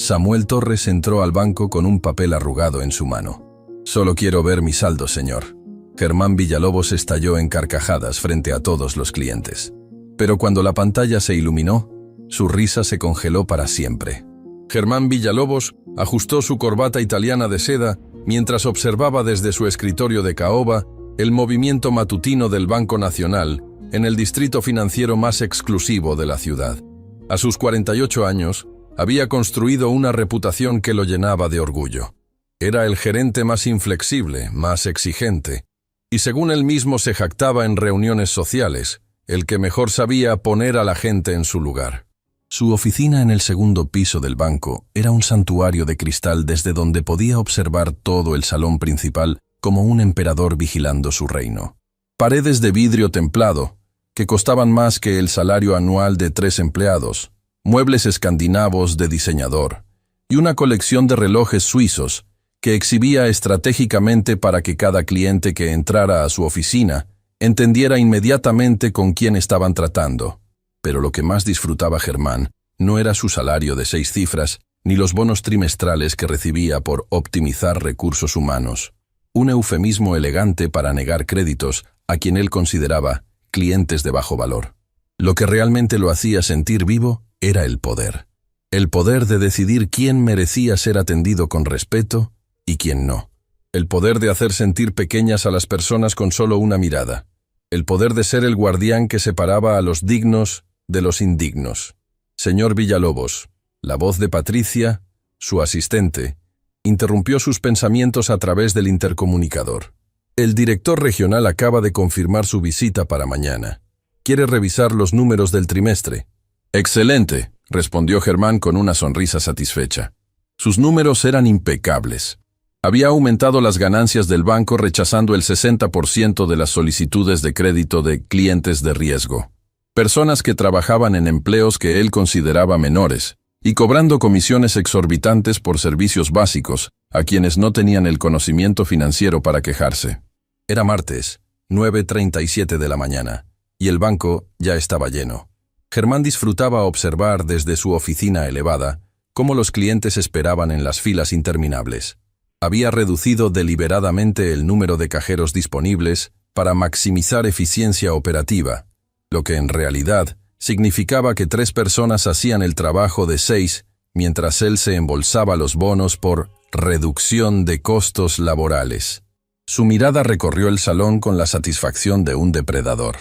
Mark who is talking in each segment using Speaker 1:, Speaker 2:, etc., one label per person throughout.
Speaker 1: Samuel Torres entró al banco con un papel arrugado en su mano. «Solo quiero ver mi saldo, señor». Germán Villalobos estalló en carcajadas frente a todos los clientes. Pero cuando la pantalla se iluminó, su risa se congeló para siempre. Germán Villalobos ajustó su corbata italiana de seda mientras observaba desde su escritorio de caoba el movimiento matutino del Banco Nacional en el distrito financiero más exclusivo de la ciudad. A sus 48 años, había construido una reputación que lo llenaba de orgullo. Era el gerente más inflexible, más exigente, y según él mismo se jactaba en reuniones sociales, el que mejor sabía poner a la gente en su lugar. Su oficina en el segundo piso del banco era un santuario de cristal desde donde podía observar todo el salón principal como un emperador vigilando su reino. Paredes de vidrio templado, que costaban más que el salario anual de 3 empleados, muebles escandinavos de diseñador, y una colección de relojes suizos que exhibía estratégicamente para que cada cliente que entrara a su oficina entendiera inmediatamente con quién estaban tratando. Pero lo que más disfrutaba Germán no era su salario de 6 cifras, ni los bonos trimestrales que recibía por optimizar recursos humanos. Un eufemismo elegante para negar créditos a quien él consideraba clientes de bajo valor. Lo que realmente lo hacía sentir vivo era el poder. El poder de decidir quién merecía ser atendido con respeto y quién no. El poder de hacer sentir pequeñas a las personas con solo una mirada. El poder de ser el guardián que separaba a los dignos de los indignos. Señor Villalobos, la voz de Patricia, su asistente, interrumpió sus pensamientos a través del intercomunicador. El director regional acaba de confirmar su visita para mañana. Quiere revisar los números del trimestre. «Excelente», respondió Germán con una sonrisa satisfecha. Sus números eran impecables. Había aumentado las ganancias del banco rechazando el 60% de las solicitudes de crédito de clientes de riesgo. Personas que trabajaban en empleos que él consideraba menores y cobrando comisiones exorbitantes por servicios básicos a quienes no tenían el conocimiento financiero para quejarse. Era martes, 9:37 de la mañana, y el banco ya estaba lleno. Germán disfrutaba observar desde su oficina elevada cómo los clientes esperaban en las filas interminables. Había reducido deliberadamente el número de cajeros disponibles para maximizar eficiencia operativa, lo que en realidad significaba que 3 personas hacían el trabajo de 6, mientras él se embolsaba los bonos por reducción de costos laborales. Su mirada recorrió el salón con la satisfacción de un depredador.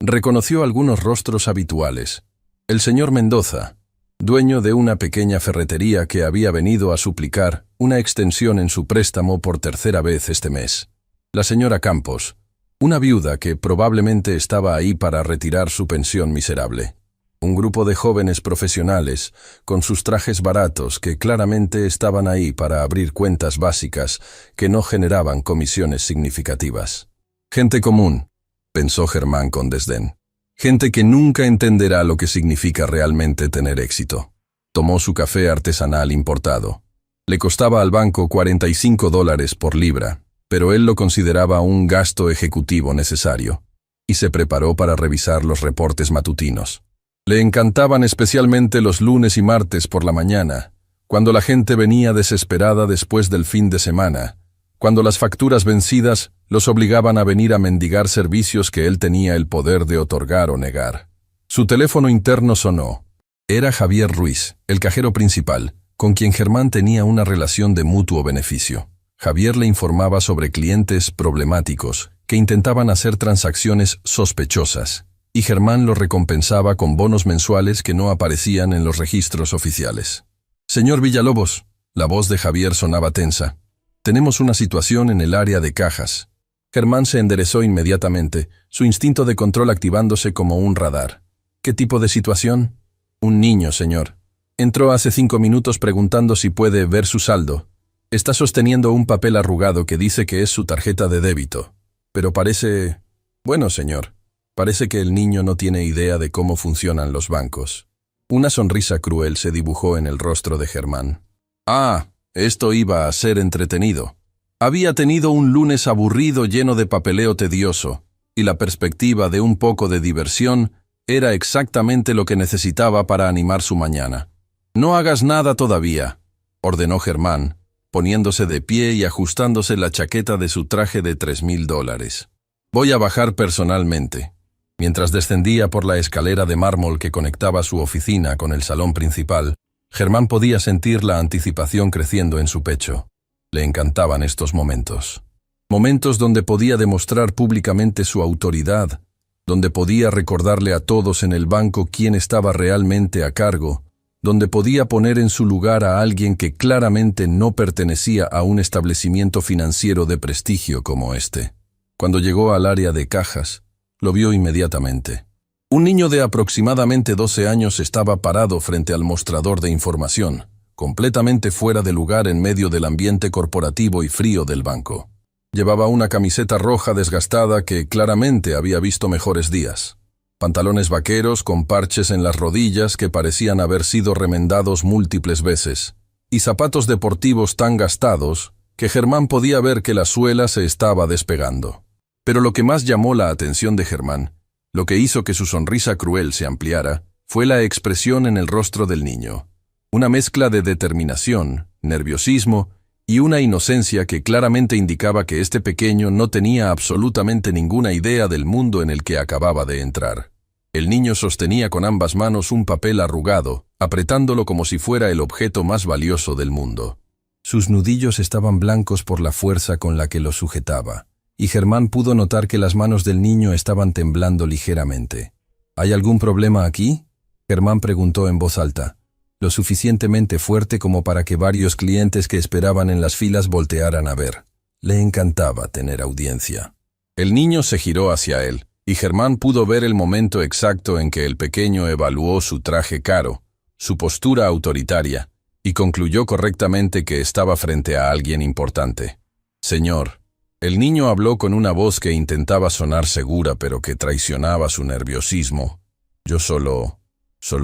Speaker 1: Reconoció algunos rostros habituales. El señor Mendoza, dueño de una pequeña ferretería que había venido a suplicar una extensión en su préstamo por 3ª vez este mes. La señora Campos, una viuda que probablemente estaba ahí para retirar su pensión miserable. Un grupo de jóvenes profesionales, con sus trajes baratos que claramente estaban ahí para abrir cuentas básicas que no generaban comisiones significativas. Gente común, pensó Germán con desdén. Gente que nunca entenderá lo que significa realmente tener éxito. Tomó su café artesanal importado. Le costaba al banco $45 por libra, pero él lo consideraba un gasto ejecutivo necesario, y se preparó para revisar los reportes matutinos. Le encantaban especialmente los lunes y martes por la mañana, cuando la gente venía desesperada después del fin de semana, cuando las facturas vencidas los obligaban a venir a mendigar servicios que él tenía el poder de otorgar o negar. Su teléfono interno sonó. Era Javier Ruiz, el cajero principal, con quien Germán tenía una relación de mutuo beneficio. Javier le informaba sobre clientes problemáticos que intentaban hacer transacciones sospechosas, y Germán lo recompensaba con bonos mensuales que no aparecían en los registros oficiales. «Señor Villalobos», la voz de Javier sonaba tensa. «Tenemos una situación en el área de cajas». Germán se enderezó inmediatamente, su instinto de control activándose como un radar. «¿Qué tipo de situación?» «Un niño, señor. Entró hace 5 minutos preguntando si puede ver su saldo. Está sosteniendo un papel arrugado que dice que es su tarjeta de débito. Pero parece... Bueno, señor, parece que el niño no tiene idea de cómo funcionan los bancos». Una sonrisa cruel se dibujó en el rostro de Germán. «Ah, esto iba a ser entretenido». Había tenido un lunes aburrido lleno de papeleo tedioso, y la perspectiva de un poco de diversión era exactamente lo que necesitaba para animar su mañana. «No hagas nada todavía», ordenó Germán, poniéndose de pie y ajustándose la chaqueta de su traje de $3,000. Voy a bajar personalmente. Mientras descendía por la escalera de mármol que conectaba su oficina con el salón principal, Germán podía sentir la anticipación creciendo en su pecho. Le encantaban estos momentos. Momentos donde podía demostrar públicamente su autoridad, donde podía recordarle a todos en el banco quién estaba realmente a cargo, donde podía poner en su lugar a alguien que claramente no pertenecía a un establecimiento financiero de prestigio como este. Cuando llegó al área de cajas, lo vio inmediatamente. Un niño de aproximadamente 12 años estaba parado frente al mostrador de información, completamente fuera de lugar en medio del ambiente corporativo y frío del banco. Llevaba una camiseta roja desgastada que claramente había visto mejores días, pantalones vaqueros con parches en las rodillas que parecían haber sido remendados múltiples veces, y zapatos deportivos tan gastados que Germán podía ver que la suela se estaba despegando. Pero lo que más llamó la atención de Germán, lo que hizo que su sonrisa cruel se ampliara, fue la expresión en el rostro del niño. Una mezcla de determinación, nerviosismo y una inocencia que claramente indicaba que este pequeño no tenía absolutamente ninguna idea del mundo en el que acababa de entrar. El niño sostenía con ambas manos un papel arrugado, apretándolo como si fuera el objeto más valioso del mundo. Sus nudillos estaban blancos por la fuerza con la que lo sujetaba, y Germán pudo notar que las manos del niño estaban temblando ligeramente. ¿Hay algún problema aquí?, Germán preguntó en voz alta, lo suficientemente fuerte como para que varios clientes que esperaban en las filas voltearan a ver. Le encantaba tener audiencia. El niño se giró hacia él, y Germán pudo ver el momento exacto en que el pequeño evaluó su traje caro, su postura autoritaria, y concluyó correctamente que estaba frente a alguien importante. Señor, el niño habló con una voz que intentaba sonar segura pero que traicionaba su nerviosismo. Yo solo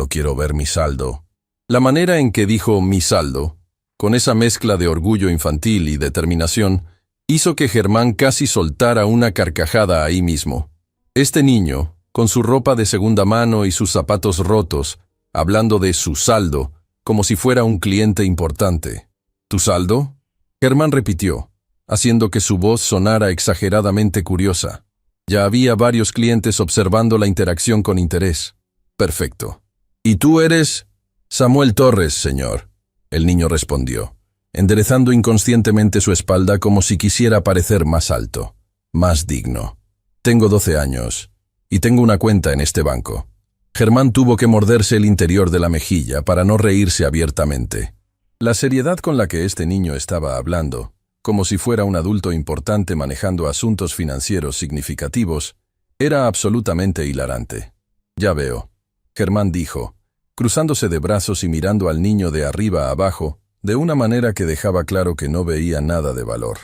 Speaker 1: quiero ver mi saldo. La manera en que dijo mi saldo, con esa mezcla de orgullo infantil y determinación, hizo que Germán casi soltara una carcajada ahí mismo. Este niño, con su ropa de segunda mano y sus zapatos rotos, hablando de su saldo, como si fuera un cliente importante. ¿Tu saldo?, Germán repitió, haciendo que su voz sonara exageradamente curiosa. Ya había varios clientes observando la interacción con interés. Perfecto. ¿Y tú eres? Samuel Torres, señor, el niño respondió, enderezando inconscientemente su espalda como si quisiera parecer más alto, más digno. Tengo 12 años, y tengo una cuenta en este banco. Germán tuvo que morderse el interior de la mejilla para no reírse abiertamente. La seriedad con la que este niño estaba hablando, como si fuera un adulto importante manejando asuntos financieros significativos, era absolutamente hilarante. Ya veo, Germán dijo, cruzándose de brazos y mirando al niño de arriba a abajo, de una manera que dejaba claro que no veía nada de valor.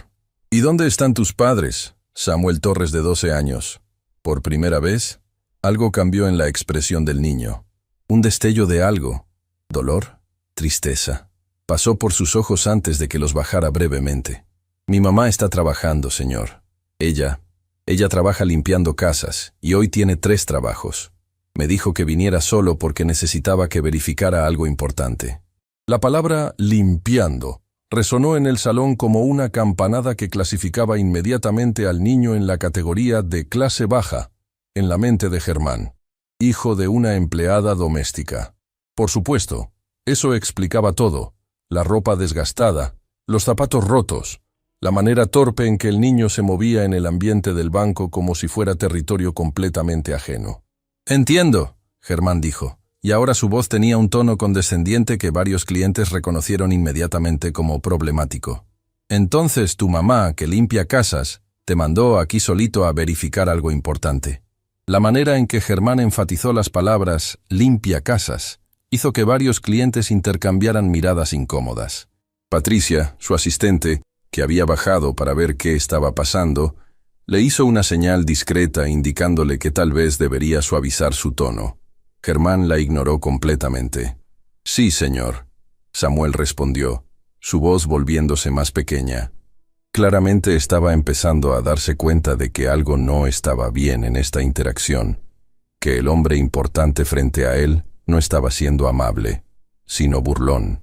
Speaker 1: ¿Y dónde están tus padres, Samuel Torres de 12 años? Por primera vez, algo cambió en la expresión del niño. Un destello de algo, dolor, tristeza, pasó por sus ojos antes de que los bajara brevemente. Mi mamá está trabajando, señor. Ella trabaja limpiando casas y hoy tiene 3 trabajos. Me dijo que viniera solo porque necesitaba que verificara algo importante. La palabra limpiando resonó en el salón como una campanada que clasificaba inmediatamente al niño en la categoría de clase baja, en la mente de Germán, hijo de una empleada doméstica. Por supuesto, eso explicaba todo, la ropa desgastada, los zapatos rotos, la manera torpe en que el niño se movía en el ambiente del banco como si fuera territorio completamente ajeno. Entiendo, Germán dijo, y ahora su voz tenía un tono condescendiente que varios clientes reconocieron inmediatamente como problemático. Entonces tu mamá, que limpia casas, te mandó aquí solito a verificar algo importante. La manera en que Germán enfatizó las palabras limpia casas hizo que varios clientes intercambiaran miradas incómodas. Patricia, su asistente, que había bajado para ver qué estaba pasando, le hizo una señal discreta indicándole que tal vez debería suavizar su tono. Germán la ignoró completamente. Sí, señor, Samuel respondió, su voz volviéndose más pequeña. Claramente estaba empezando a darse cuenta de que algo no estaba bien en esta interacción, que el hombre importante frente a él no estaba siendo amable, sino burlón.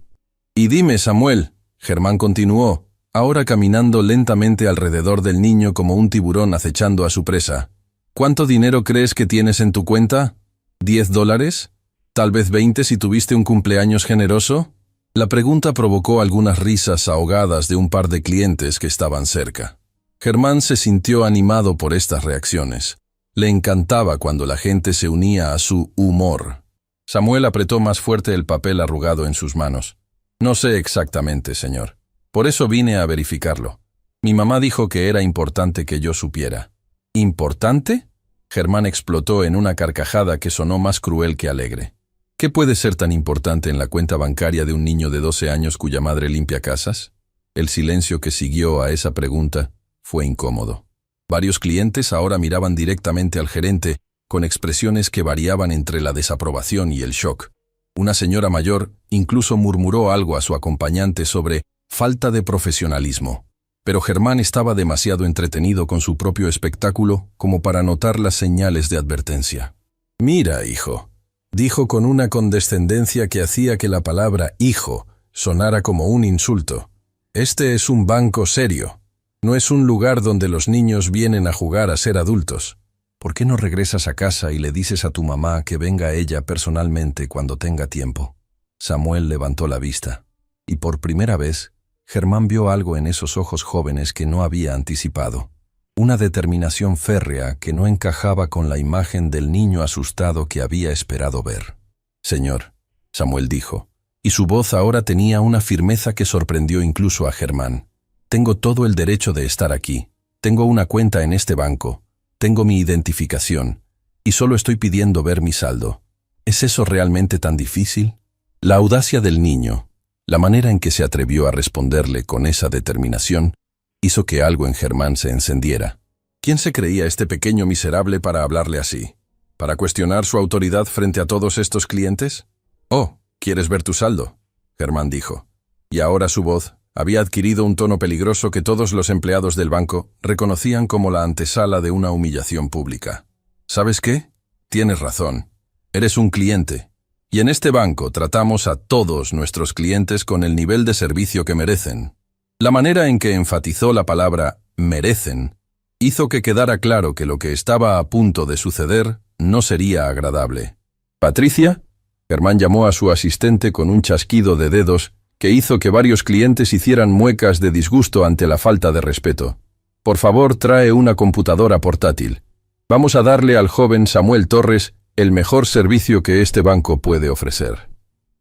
Speaker 1: Y dime, Samuel, Germán continuó, ahora caminando lentamente alrededor del niño como un tiburón acechando a su presa. ¿Cuánto dinero crees que tienes en tu cuenta? ¿$10? ¿Tal vez 20 si tuviste un cumpleaños generoso? La pregunta provocó algunas risas ahogadas de un par de clientes que estaban cerca. Germán se sintió animado por estas reacciones. Le encantaba cuando la gente se unía a su humor. Samuel apretó más fuerte el papel arrugado en sus manos. No sé exactamente, señor. Por eso vine a verificarlo. Mi mamá dijo que era importante que yo supiera. ¿Importante? Germán explotó en una carcajada que sonó más cruel que alegre. ¿Qué puede ser tan importante en la cuenta bancaria de un niño de 12 años cuya madre limpia casas? El silencio que siguió a esa pregunta fue incómodo. Varios clientes ahora miraban directamente al gerente con expresiones que variaban entre la desaprobación y el shock. Una señora mayor incluso murmuró algo a su acompañante sobre falta de profesionalismo. Pero Germán estaba demasiado entretenido con su propio espectáculo como para notar las señales de advertencia. «Mira, hijo», dijo con una condescendencia que hacía que la palabra «hijo» sonara como un insulto. «Este es un banco serio. No es un lugar donde los niños vienen a jugar a ser adultos. ¿Por qué no regresas a casa y le dices a tu mamá que venga ella personalmente cuando tenga tiempo?» Samuel levantó la vista, y por primera vez, Germán vio algo en esos ojos jóvenes que no había anticipado. Una determinación férrea que no encajaba con la imagen del niño asustado que había esperado ver. «Señor», Samuel dijo, y su voz ahora tenía una firmeza que sorprendió incluso a Germán. «Tengo todo el derecho de estar aquí. Tengo una cuenta en este banco. Tengo mi identificación. Y solo estoy pidiendo ver mi saldo. ¿Es eso realmente tan difícil?» La audacia del niño, la manera en que se atrevió a responderle con esa determinación, hizo que algo en Germán se encendiera. ¿Quién se creía este pequeño miserable para hablarle así? ¿Para cuestionar su autoridad frente a todos estos clientes? «Oh, ¿quieres ver tu saldo?», Germán dijo. Y ahora su voz había adquirido un tono peligroso que todos los empleados del banco reconocían como la antesala de una humillación pública. «¿Sabes qué? Tienes razón. Eres un cliente. Y en este banco tratamos a todos nuestros clientes con el nivel de servicio que merecen». La manera en que enfatizó la palabra «merecen» hizo que quedara claro que lo que estaba a punto de suceder no sería agradable. «¿Patricia?», Germán llamó a su asistente con un chasquido de dedos que hizo que varios clientes hicieran muecas de disgusto ante la falta de respeto. «Por favor, trae una computadora portátil. Vamos a darle al joven Samuel Torres el mejor servicio que este banco puede ofrecer».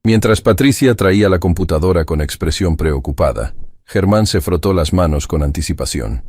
Speaker 1: Mientras Patricia traía la computadora con expresión preocupada, Germán se frotó las manos con anticipación.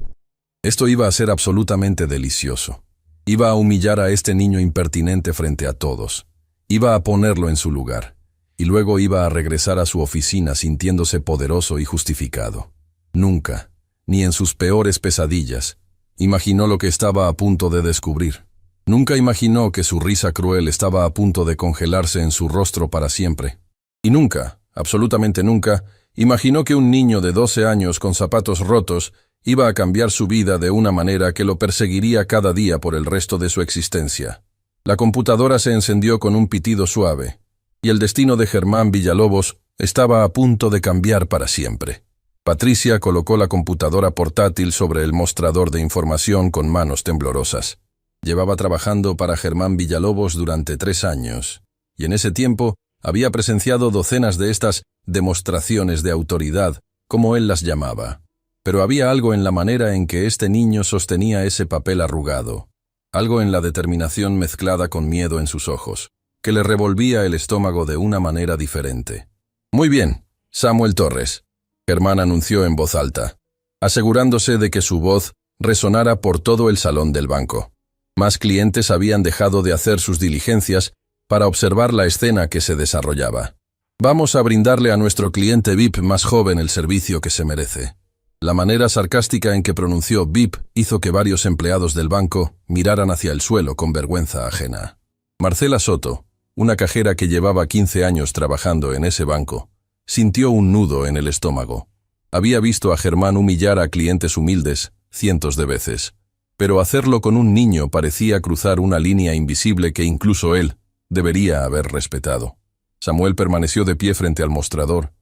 Speaker 1: Esto iba a ser absolutamente delicioso. Iba a humillar a este niño impertinente frente a todos. Iba a ponerlo en su lugar. Y luego iba a regresar a su oficina sintiéndose poderoso y justificado. Nunca, ni en sus peores pesadillas, imaginó lo que estaba a punto de descubrir. Nunca imaginó que su risa cruel estaba a punto de congelarse en su rostro para siempre. Y nunca, absolutamente nunca, imaginó que un niño de 12 años con zapatos rotos iba a cambiar su vida de una manera que lo perseguiría cada día por el resto de su existencia. La computadora se encendió con un pitido suave, y el destino de Germán Villalobos estaba a punto de cambiar para siempre. Patricia colocó la computadora portátil sobre el mostrador de información con manos temblorosas. Llevaba trabajando para Germán Villalobos durante 3 años, y en ese tiempo había presenciado docenas de estas demostraciones de autoridad, como él las llamaba. Pero había algo en la manera en que este niño sostenía ese papel arrugado, algo en la determinación mezclada con miedo en sus ojos, que le revolvía el estómago de una manera diferente. «Muy bien, Samuel Torres», Germán anunció en voz alta, asegurándose de que su voz resonara por todo el salón del banco. Más clientes habían dejado de hacer sus diligencias para observar la escena que se desarrollaba. «Vamos a brindarle a nuestro cliente VIP más joven el servicio que se merece». La manera sarcástica en que pronunció VIP hizo que varios empleados del banco miraran hacia el suelo con vergüenza ajena. Marcela Soto, una cajera que llevaba 15 años trabajando en ese banco, sintió un nudo en el estómago. Había visto a Germán humillar a clientes humildes cientos de veces, pero hacerlo con un niño parecía cruzar una línea invisible que incluso él debería haber respetado. Samuel permaneció de pie frente al mostrador,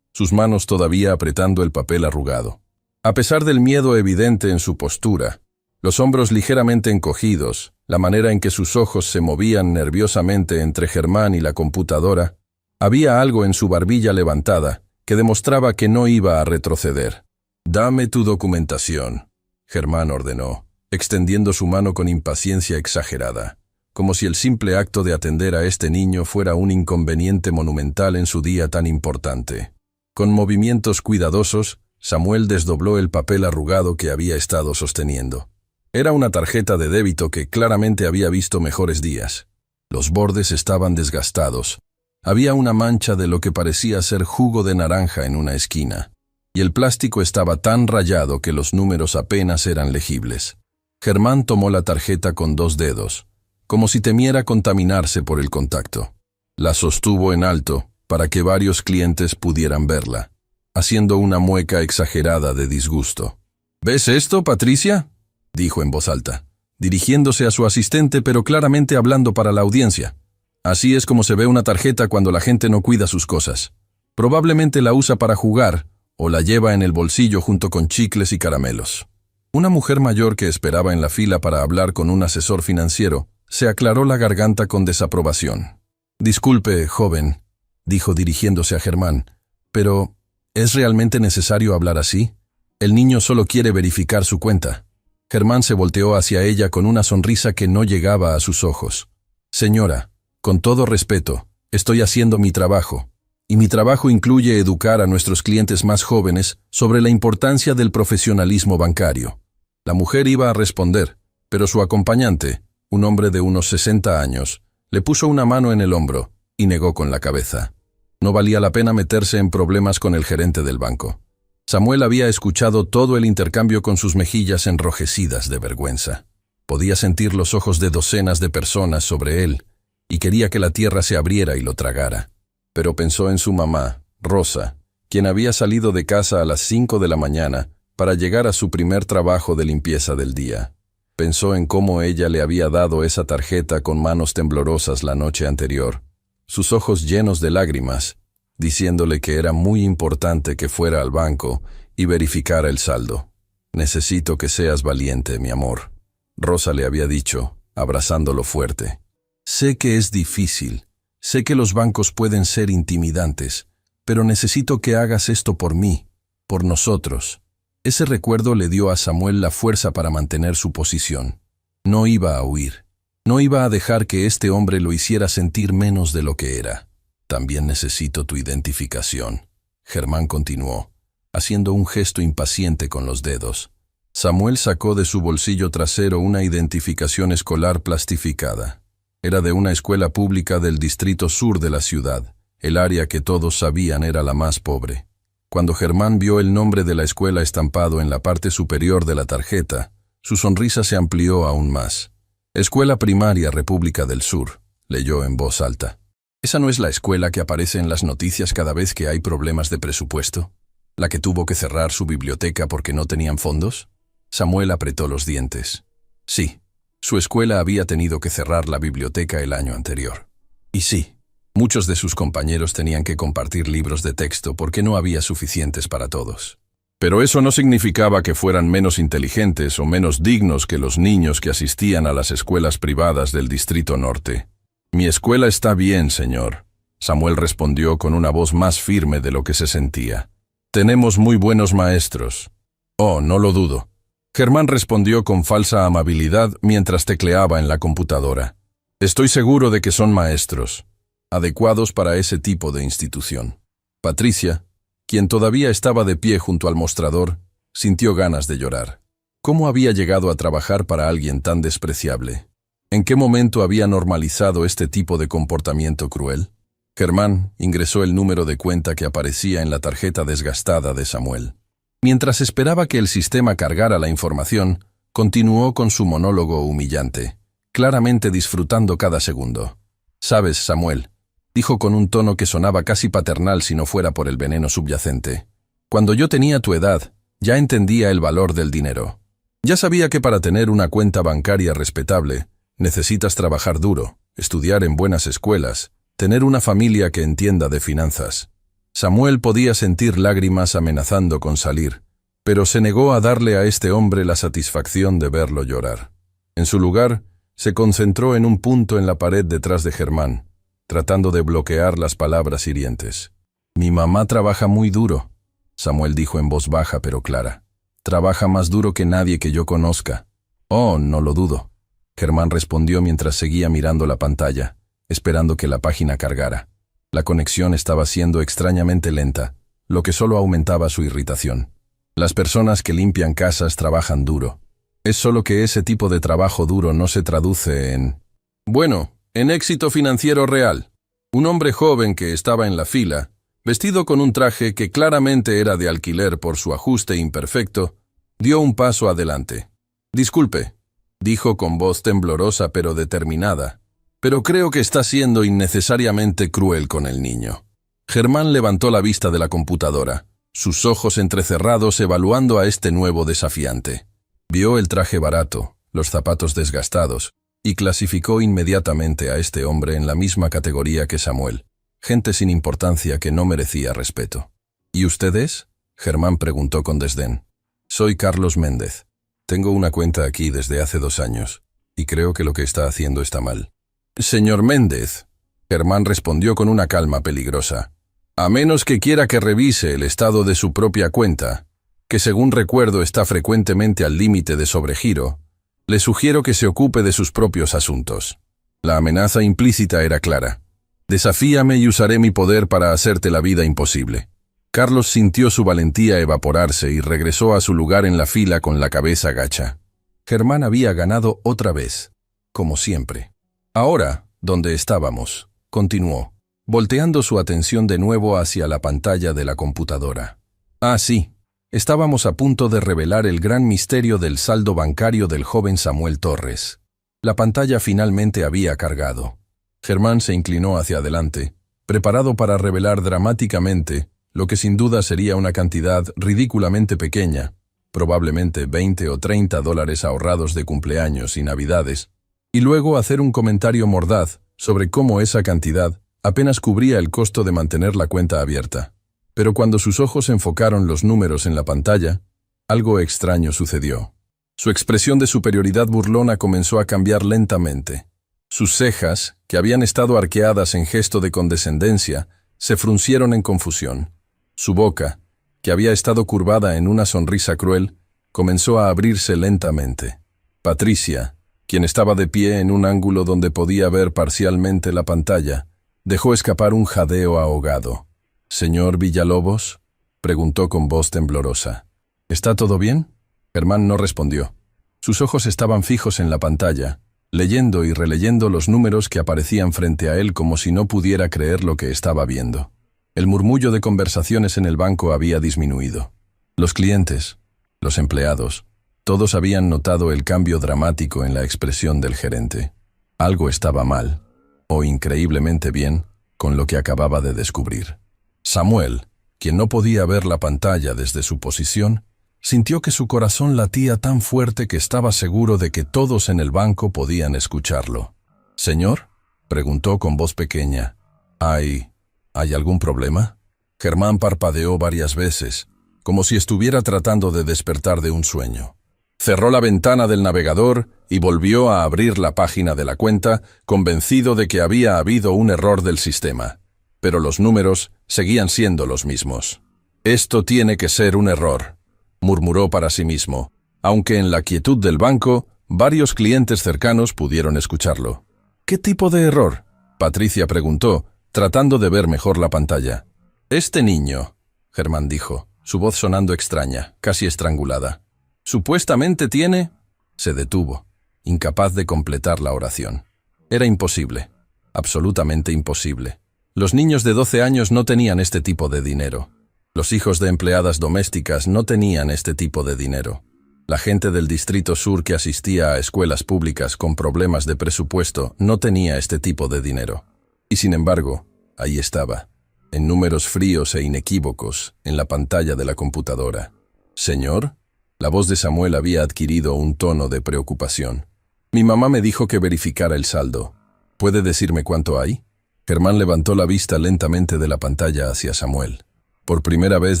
Speaker 1: sus manos todavía apretando el papel arrugado. A pesar del miedo evidente en su postura, los hombros ligeramente encogidos, la manera en que sus ojos se movían nerviosamente entre Germán y la computadora, había algo en su barbilla levantada que demostraba que no iba a retroceder. «Dame tu documentación», Germán ordenó, extendiendo su mano con impaciencia exagerada, como si el simple acto de atender a este niño fuera un inconveniente monumental en su día tan importante. Con movimientos cuidadosos, Samuel desdobló el papel arrugado que había estado sosteniendo. Era una tarjeta de débito que claramente había visto mejores días. Los bordes estaban desgastados. Había una mancha de lo que parecía ser jugo de naranja en una esquina, y el plástico estaba tan rayado que los números apenas eran legibles. Germán tomó la tarjeta con 2 dedos, como si temiera contaminarse por el contacto. La sostuvo en alto para que varios clientes pudieran verla, haciendo una mueca exagerada de disgusto. «¿Ves esto, Patricia?», dijo en voz alta, dirigiéndose a su asistente pero claramente hablando para la audiencia. «Así es como se ve una tarjeta cuando la gente no cuida sus cosas. Probablemente la usa para jugar o la lleva en el bolsillo junto con chicles y caramelos». Una mujer mayor que esperaba en la fila para hablar con un asesor financiero se aclaró la garganta con desaprobación. «Disculpe, joven», dijo dirigiéndose a Germán, «pero ¿es realmente necesario hablar así? El niño solo quiere verificar su cuenta». Germán se volteó hacia ella con una sonrisa que no llegaba a sus ojos. «Señora, con todo respeto, estoy haciendo mi trabajo, y mi trabajo incluye educar a nuestros clientes más jóvenes sobre la importancia del profesionalismo bancario». La mujer iba a responder, pero su acompañante, un hombre de unos 60 años, le puso una mano en el hombro y negó con la cabeza. No valía la pena meterse en problemas con el gerente del banco. Samuel había escuchado todo el intercambio con sus mejillas enrojecidas de vergüenza. Podía sentir los ojos de docenas de personas sobre él y quería que la tierra se abriera y lo tragara. Pero pensó en su mamá, Rosa, quien había salido de casa a las 5 de la mañana para llegar a su primer trabajo de limpieza del día. Pensó en cómo ella le había dado esa tarjeta con manos temblorosas la noche anterior, sus ojos llenos de lágrimas, diciéndole que era muy importante que fuera al banco y verificara el saldo. «Necesito que seas valiente, mi amor», Rosa le había dicho, abrazándolo fuerte. «Sé que es difícil, sé que los bancos pueden ser intimidantes, pero necesito que hagas esto por mí, por nosotros». Ese recuerdo le dio a Samuel la fuerza para mantener su posición. No iba a huir. No iba a dejar que este hombre lo hiciera sentir menos de lo que era. «También necesito tu identificación», Germán continuó, haciendo un gesto impaciente con los dedos. Samuel sacó de su bolsillo trasero una identificación escolar plastificada. Era de una escuela pública del distrito sur de la ciudad, el área que todos sabían era la más pobre. Cuando Germán vio el nombre de la escuela estampado en la parte superior de la tarjeta, su sonrisa se amplió aún más. «Escuela Primaria República del Sur», leyó en voz alta. «¿Esa no es la escuela que aparece en las noticias cada vez que hay problemas de presupuesto? ¿La que tuvo que cerrar su biblioteca porque no tenían fondos?» Samuel apretó los dientes. Sí, su escuela había tenido que cerrar la biblioteca el año anterior. Y sí, muchos de sus compañeros tenían que compartir libros de texto porque no había suficientes para todos. Pero eso no significaba que fueran menos inteligentes o menos dignos que los niños que asistían a las escuelas privadas del Distrito Norte. «Mi escuela está bien, señor», Samuel respondió con una voz más firme de lo que se sentía. «Tenemos muy buenos maestros». «Oh, no lo dudo». Germán respondió con falsa amabilidad mientras tecleaba en la computadora. «Estoy seguro de que son maestros, adecuados para ese tipo de institución». Patricia, quien todavía estaba de pie junto al mostrador, sintió ganas de llorar. ¿Cómo había llegado a trabajar para alguien tan despreciable? ¿En qué momento había normalizado este tipo de comportamiento cruel? Germán ingresó el número de cuenta que aparecía en la tarjeta desgastada de Samuel. Mientras esperaba que el sistema cargara la información, continuó con su monólogo humillante, claramente disfrutando cada segundo. «Sabes, Samuel», dijo con un tono que sonaba casi paternal si no fuera por el veneno subyacente, «cuando yo tenía tu edad, ya entendía el valor del dinero. Ya sabía que para tener una cuenta bancaria respetable, necesitas trabajar duro, estudiar en buenas escuelas, tener una familia que entienda de finanzas. Samuel podía sentir lágrimas amenazando con salir, pero se negó a darle a este hombre la satisfacción de verlo llorar. En su lugar, se concentró en un punto en la pared detrás de Germán, tratando de bloquear las palabras hirientes. «Mi mamá trabaja muy duro», Samuel dijo en voz baja pero clara. «Trabaja más duro que nadie que yo conozca». «Oh, no lo dudo», Germán respondió mientras seguía mirando la pantalla, esperando que la página cargara. La conexión estaba siendo extrañamente lenta, lo que solo aumentaba su irritación. Las personas que limpian casas trabajan duro. Es solo que ese tipo de trabajo duro no se traduce en... Bueno, en éxito financiero real. Un hombre joven que estaba en la fila, vestido con un traje que claramente era de alquiler por su ajuste imperfecto, dio un paso adelante. «Disculpe», dijo con voz temblorosa pero determinada, «pero creo que está siendo innecesariamente cruel con el niño». Germán levantó la vista de la computadora, sus ojos entrecerrados evaluando a este nuevo desafiante. Vio el traje barato, los zapatos desgastados, y clasificó inmediatamente a este hombre en la misma categoría que Samuel, gente sin importancia que no merecía respeto. «¿Y usted es?», Germán preguntó con desdén. «Soy Carlos Méndez. Tengo una cuenta aquí desde hace 2 años, y creo que lo que está haciendo está mal». «Señor Méndez», Germán respondió con una calma peligrosa, «a menos que quiera que revise el estado de su propia cuenta, que según recuerdo está frecuentemente al límite de sobregiro, le sugiero que se ocupe de sus propios asuntos». La amenaza implícita era clara. «Desafíame y usaré mi poder para hacerte la vida imposible». Carlos sintió su valentía evaporarse y regresó a su lugar en la fila con la cabeza gacha. Germán había ganado otra vez, como siempre. «Ahora, ¿dónde estábamos?», continuó, volteando su atención de nuevo hacia la pantalla de la computadora. «Ah, sí. Estábamos a punto de revelar el gran misterio del saldo bancario del joven Samuel Torres». La pantalla finalmente había cargado. Germán se inclinó hacia adelante, preparado para revelar dramáticamente lo que sin duda sería una cantidad ridículamente pequeña, probablemente $20 o $30 ahorrados de cumpleaños y navidades, y luego hacer un comentario mordaz sobre cómo esa cantidad apenas cubría el costo de mantener la cuenta abierta. Pero cuando sus ojos enfocaron los números en la pantalla, algo extraño sucedió. Su expresión de superioridad burlona comenzó a cambiar lentamente. Sus cejas, que habían estado arqueadas en gesto de condescendencia, se fruncieron en confusión. Su boca, que había estado curvada en una sonrisa cruel, comenzó a abrirse lentamente. Patricia, quien estaba de pie en un ángulo donde podía ver parcialmente la pantalla, dejó escapar un jadeo ahogado. «¿Señor Villalobos?», preguntó con voz temblorosa. «¿Está todo bien?». Germán no respondió. Sus ojos estaban fijos en la pantalla, leyendo y releyendo los números que aparecían frente a él como si no pudiera creer lo que estaba viendo. El murmullo de conversaciones en el banco había disminuido. Los clientes, los empleados, todos habían notado el cambio dramático en la expresión del gerente. Algo estaba mal, o increíblemente bien, con lo que acababa de descubrir. Samuel, quien no podía ver la pantalla desde su posición, sintió que su corazón latía tan fuerte que estaba seguro de que todos en el banco podían escucharlo. «¿Señor?», preguntó con voz pequeña. ¿Hay algún problema?». Germán parpadeó varias veces, como si estuviera tratando de despertar de un sueño. Cerró la ventana del navegador y volvió a abrir la página de la cuenta, convencido de que había habido un error del sistema. Pero los números seguían siendo los mismos. «Esto tiene que ser un error», murmuró para sí mismo, aunque en la quietud del banco, varios clientes cercanos pudieron escucharlo. «¿Qué tipo de error?», Patricia preguntó, tratando de ver mejor la pantalla. «Este niño», Germán dijo, su voz sonando extraña, casi estrangulada. «Supuestamente tiene...». Se detuvo, incapaz de completar la oración. Era imposible, absolutamente imposible. Los niños de 12 años no tenían este tipo de dinero. Los hijos de empleadas domésticas no tenían este tipo de dinero. La gente del Distrito Sur que asistía a escuelas públicas con problemas de presupuesto no tenía este tipo de dinero. Y sin embargo, ahí estaba, en números fríos e inequívocos, en la pantalla de la computadora. «¿Señor?». La voz de Samuel había adquirido un tono de preocupación. «Mi mamá me dijo que verificara el saldo. ¿Puede decirme cuánto hay?». Germán levantó la vista lentamente de la pantalla hacia Samuel. Por primera vez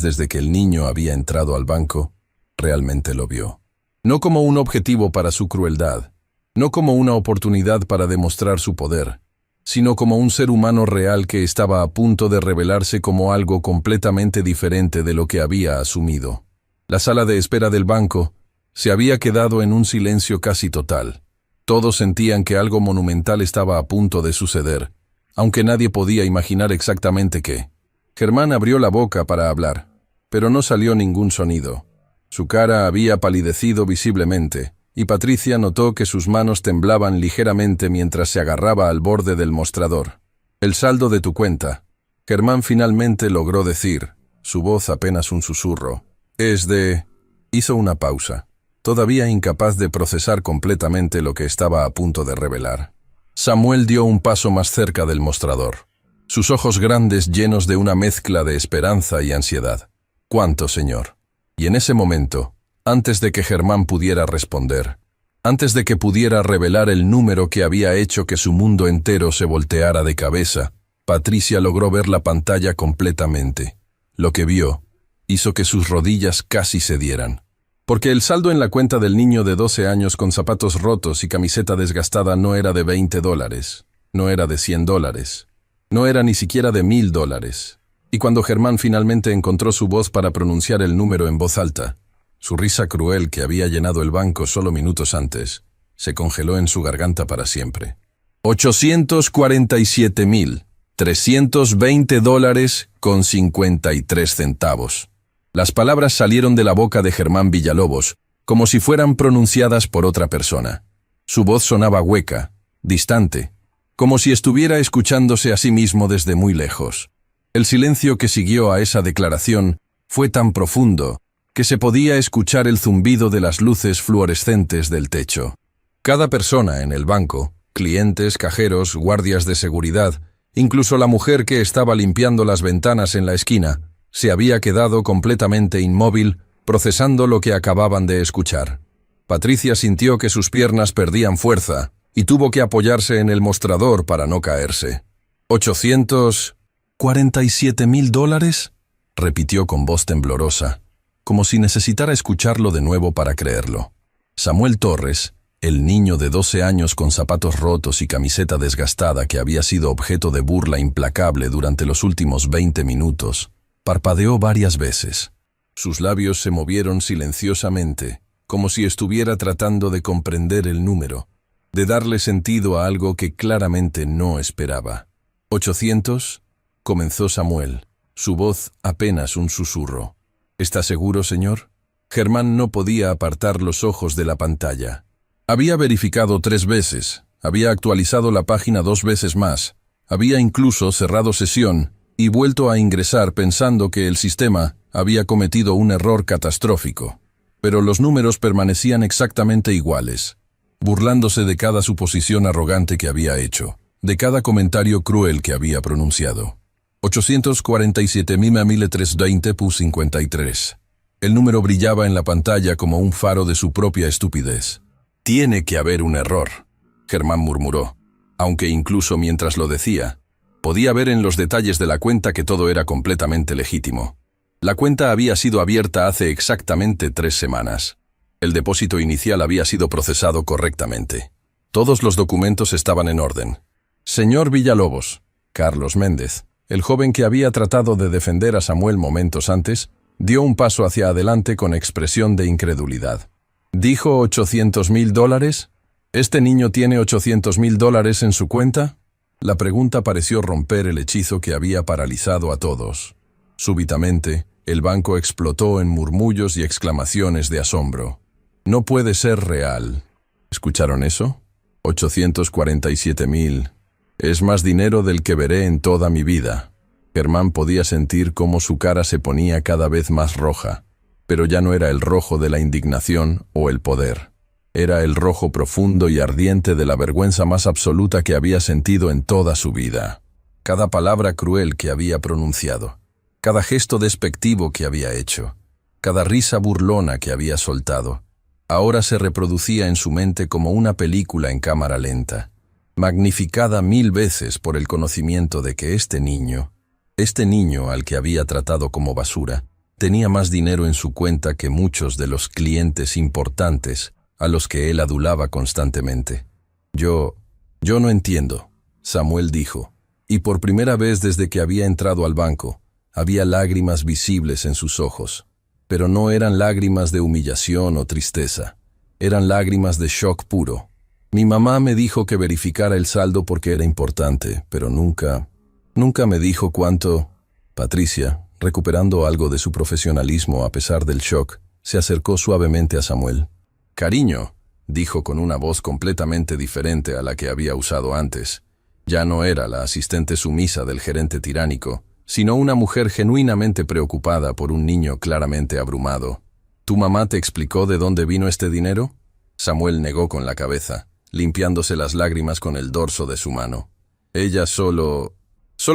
Speaker 1: desde que el niño había entrado al banco, realmente lo vio. No como un objetivo para su crueldad, no como una oportunidad para demostrar su poder, sino como un ser humano real que estaba a punto de revelarse como algo completamente diferente de lo que había asumido. La sala de espera del banco se había quedado en un silencio casi total. Todos sentían que algo monumental estaba a punto de suceder, aunque nadie podía imaginar exactamente qué. Germán abrió la boca para hablar, pero no salió ningún sonido. Su cara había palidecido visiblemente, y Patricia notó que sus manos temblaban ligeramente mientras se agarraba al borde del mostrador. «El saldo de tu cuenta», Germán finalmente logró decir, su voz apenas un susurro. «Es de...». Hizo una pausa, todavía incapaz de procesar completamente lo que estaba a punto de revelar. Samuel dio un paso más cerca del mostrador, sus ojos grandes llenos de una mezcla de esperanza y ansiedad. «¿Cuánto, señor?». Y en ese momento, antes de que Germán pudiera responder, antes de que pudiera revelar el número que había hecho que su mundo entero se volteara de cabeza, Patricia logró ver la pantalla completamente. Lo que vio hizo que sus rodillas casi cedieran. Porque el saldo en la cuenta del niño de 12 años con zapatos rotos y camiseta desgastada no era de $20, no era de $100, no era ni siquiera de $1000. Y cuando Germán finalmente encontró su voz para pronunciar el número en voz alta, su risa cruel que había llenado el banco solo minutos antes, se congeló en su garganta para siempre. $847,320,53. Las palabras salieron de la boca de Germán Villalobos, como si fueran pronunciadas por otra persona. Su voz sonaba hueca, distante, como si estuviera escuchándose a sí mismo desde muy lejos. El silencio que siguió a esa declaración fue tan profundo que se podía escuchar el zumbido de las luces fluorescentes del techo. Cada persona en el banco, clientes, cajeros, guardias de seguridad, incluso la mujer que estaba limpiando las ventanas en la esquina, se había quedado completamente inmóvil, procesando lo que acababan de escuchar. Patricia sintió que sus piernas perdían fuerza y tuvo que apoyarse en el mostrador para no caerse. $847,000, repitió con voz temblorosa, como si necesitara escucharlo de nuevo para creerlo. Samuel Torres, el niño de 12 años con zapatos rotos y camiseta desgastada que había sido objeto de burla implacable durante los últimos 20 minutos, parpadeó varias veces. Sus labios se movieron silenciosamente, como si estuviera tratando de comprender el número, de darle sentido a algo que claramente no esperaba. «¿800?» comenzó Samuel, su voz apenas un susurro. «¿Está seguro, señor?». Germán no podía apartar los ojos de la pantalla. Había verificado 3 veces, había actualizado la página 2 veces más, había incluso cerrado sesión y vuelto a ingresar pensando que el sistema había cometido un error catastrófico. Pero los números permanecían exactamente iguales, burlándose de cada suposición arrogante que había hecho, de cada comentario cruel que había pronunciado. 847,320,53. El número brillaba en la pantalla como un faro de su propia estupidez. «Tiene que haber un error», Germán murmuró, aunque incluso mientras lo decía, podía ver en los detalles de la cuenta que todo era completamente legítimo. La cuenta había sido abierta hace exactamente 3 semanas. El depósito inicial había sido procesado correctamente. Todos los documentos estaban en orden. «Señor Villalobos», Carlos Méndez, el joven que había tratado de defender a Samuel momentos antes, dio un paso hacia adelante con expresión de incredulidad. «¿Dijo $800,000? ¿Este niño tiene $800,000 en su cuenta?». La pregunta pareció romper el hechizo que había paralizado a todos. Súbitamente, el banco explotó en murmullos y exclamaciones de asombro. «No puede ser real». ¿Escucharon eso? 847,000. Es más dinero del que veré en toda mi vida. Germán podía sentir cómo su cara se ponía cada vez más roja, pero ya no era el rojo de la indignación o el poder. Era el rojo profundo y ardiente de la vergüenza más absoluta que había sentido en toda su vida. Cada palabra cruel que había pronunciado, cada gesto despectivo que había hecho, cada risa burlona que había soltado, ahora se reproducía en su mente como una película en cámara lenta. magnificada 1000 veces por el conocimiento de que este niño al que había tratado como basura, tenía más dinero en su cuenta que muchos de los clientes importantes a los que él adulaba constantemente. Yo no entiendo, Samuel dijo, y por primera vez desde que había entrado al banco, había lágrimas visibles en sus ojos, pero no eran lágrimas de humillación o tristeza, eran lágrimas de shock puro. Mi mamá me dijo que verificara el saldo porque era importante, pero nunca me dijo cuánto. Patricia, recuperando algo de su profesionalismo a pesar del shock, se acercó suavemente a Samuel. «Cariño», dijo con una voz completamente diferente a la que había usado antes. Ya no era la asistente sumisa del gerente tiránico, sino una mujer genuinamente preocupada por un niño claramente abrumado. «¿Tu mamá te explicó de dónde vino este dinero?». Samuel negó con la cabeza, limpiándose las lágrimas con el dorso de su mano. «Ella solo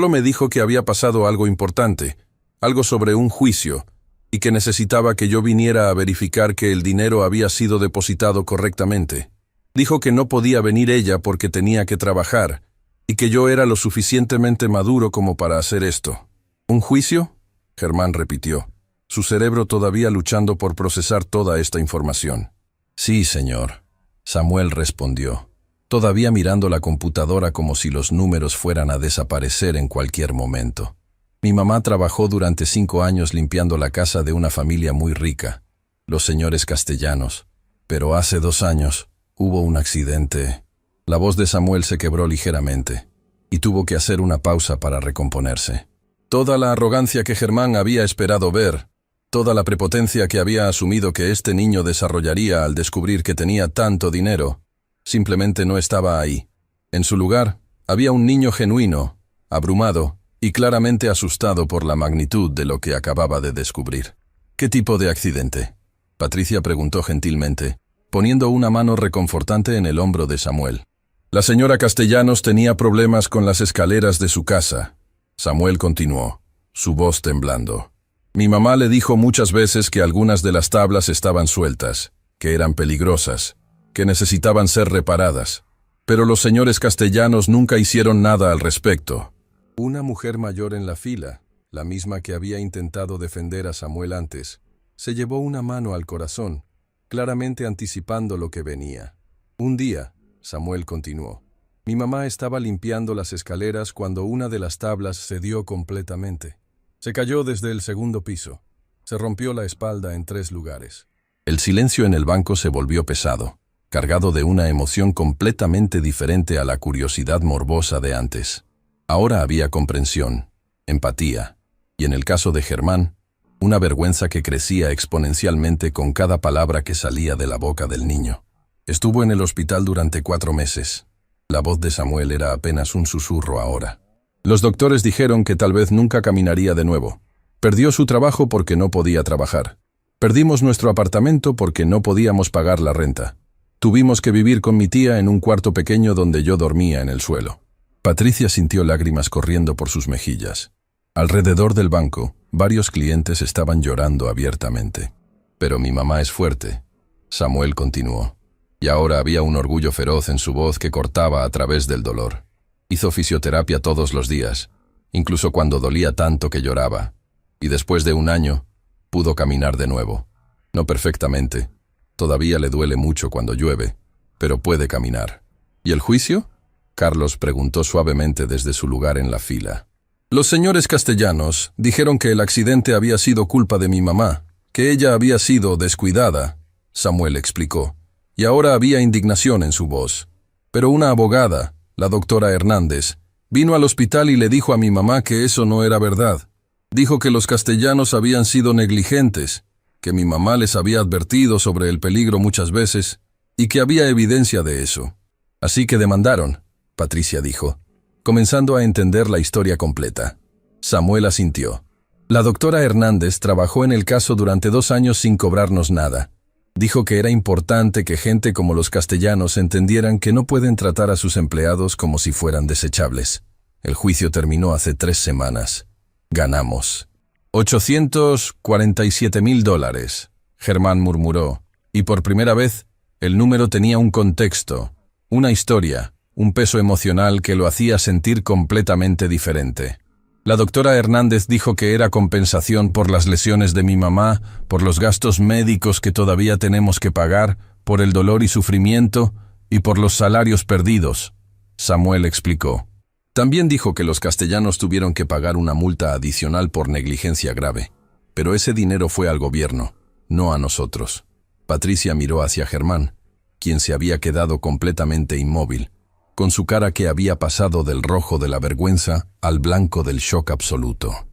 Speaker 1: me dijo que había pasado algo importante, algo sobre un juicio, y que necesitaba que yo viniera a verificar que el dinero había sido depositado correctamente. Dijo que no podía venir ella porque tenía que trabajar, y que yo era lo suficientemente maduro como para hacer esto». «¿Un juicio?», Germán repitió, su cerebro todavía luchando por procesar toda esta información. «Sí, señor», Samuel respondió, todavía mirando la computadora como si los números fueran a desaparecer en cualquier momento. «Mi mamá trabajó durante 5 años limpiando la casa de una familia muy rica, los señores Castellanos, pero hace 2 años hubo un accidente». La voz de Samuel se quebró ligeramente, y tuvo que hacer una pausa para recomponerse. Toda la arrogancia que Germán había esperado ver, toda la prepotencia que había asumido que este niño desarrollaría al descubrir que tenía tanto dinero, simplemente no estaba ahí. En su lugar, había un niño genuino, abrumado y claramente asustado por la magnitud de lo que acababa de descubrir. «¿Qué tipo de accidente?», Patricia preguntó gentilmente, poniendo una mano reconfortante en el hombro de Samuel. «La señora Castellanos tenía problemas con las escaleras de su casa», Samuel continuó, su voz temblando. «Mi mamá le dijo muchas veces que algunas de las tablas estaban sueltas, que eran peligrosas, que necesitaban ser reparadas. Pero los señores Castellanos nunca hicieron nada al respecto». Una mujer mayor en la fila, la misma que había intentado defender a Samuel antes, se llevó una mano al corazón, claramente anticipando lo que venía. «Un día», Samuel continuó, «mi mamá estaba limpiando las escaleras cuando una de las tablas cedió completamente. Se cayó desde el 2º piso. Se rompió la espalda en 3 lugares». El silencio en el banco se volvió pesado, cargado de una emoción completamente diferente a la curiosidad morbosa de antes. Ahora había comprensión, empatía, y en el caso de Germán, una vergüenza que crecía exponencialmente con cada palabra que salía de la boca del niño. «Estuvo en el hospital durante 4 meses. La voz de Samuel era apenas un susurro ahora. «Los doctores dijeron que tal vez nunca caminaría de nuevo. Perdió su trabajo porque no podía trabajar. Perdimos nuestro apartamento porque no podíamos pagar la renta. Tuvimos que vivir con mi tía en un cuarto pequeño donde yo dormía en el suelo». Patricia sintió lágrimas corriendo por sus mejillas. Alrededor del banco, varios clientes estaban llorando abiertamente. «Pero mi mamá es fuerte», Samuel continuó, y ahora había un orgullo feroz en su voz que cortaba a través del dolor. «Hizo fisioterapia todos los días, incluso cuando dolía tanto que lloraba, y después de 1 año, pudo caminar de nuevo. No perfectamente. Todavía le duele mucho cuando llueve, pero puede caminar». «¿Y el juicio?», Carlos preguntó suavemente desde su lugar en la fila. «Los señores Castellanos dijeron que el accidente había sido culpa de mi mamá, que ella había sido descuidada», Samuel explicó, y ahora había indignación en su voz. «Pero una abogada, la doctora Hernández, vino al hospital y le dijo a mi mamá que eso no era verdad. Dijo que los Castellanos habían sido negligentes, que mi mamá les había advertido sobre el peligro muchas veces y que había evidencia de eso. Así que demandaron», Patricia dijo, comenzando a entender la historia completa. Samuel asintió. «La doctora Hernández trabajó en el caso durante 2 años sin cobrarnos nada. Dijo que era importante que gente como los Castellanos entendieran que no pueden tratar a sus empleados como si fueran desechables. El juicio terminó hace 3 semanas. Ganamos. $847,000, Germán murmuró, y por primera vez el número tenía un contexto, una historia, un peso emocional que lo hacía sentir completamente diferente. La doctora Hernández dijo que era compensación por las lesiones de mi mamá, por los gastos médicos que todavía tenemos que pagar, por el dolor y sufrimiento, y por los salarios perdidos, Samuel explicó. También dijo que los castellanos tuvieron que pagar una multa adicional por negligencia grave, pero ese dinero fue al gobierno, no a nosotros. Patricia miró hacia Germán, quien se había quedado completamente inmóvil, con su cara que había pasado del rojo de la vergüenza al blanco del shock absoluto.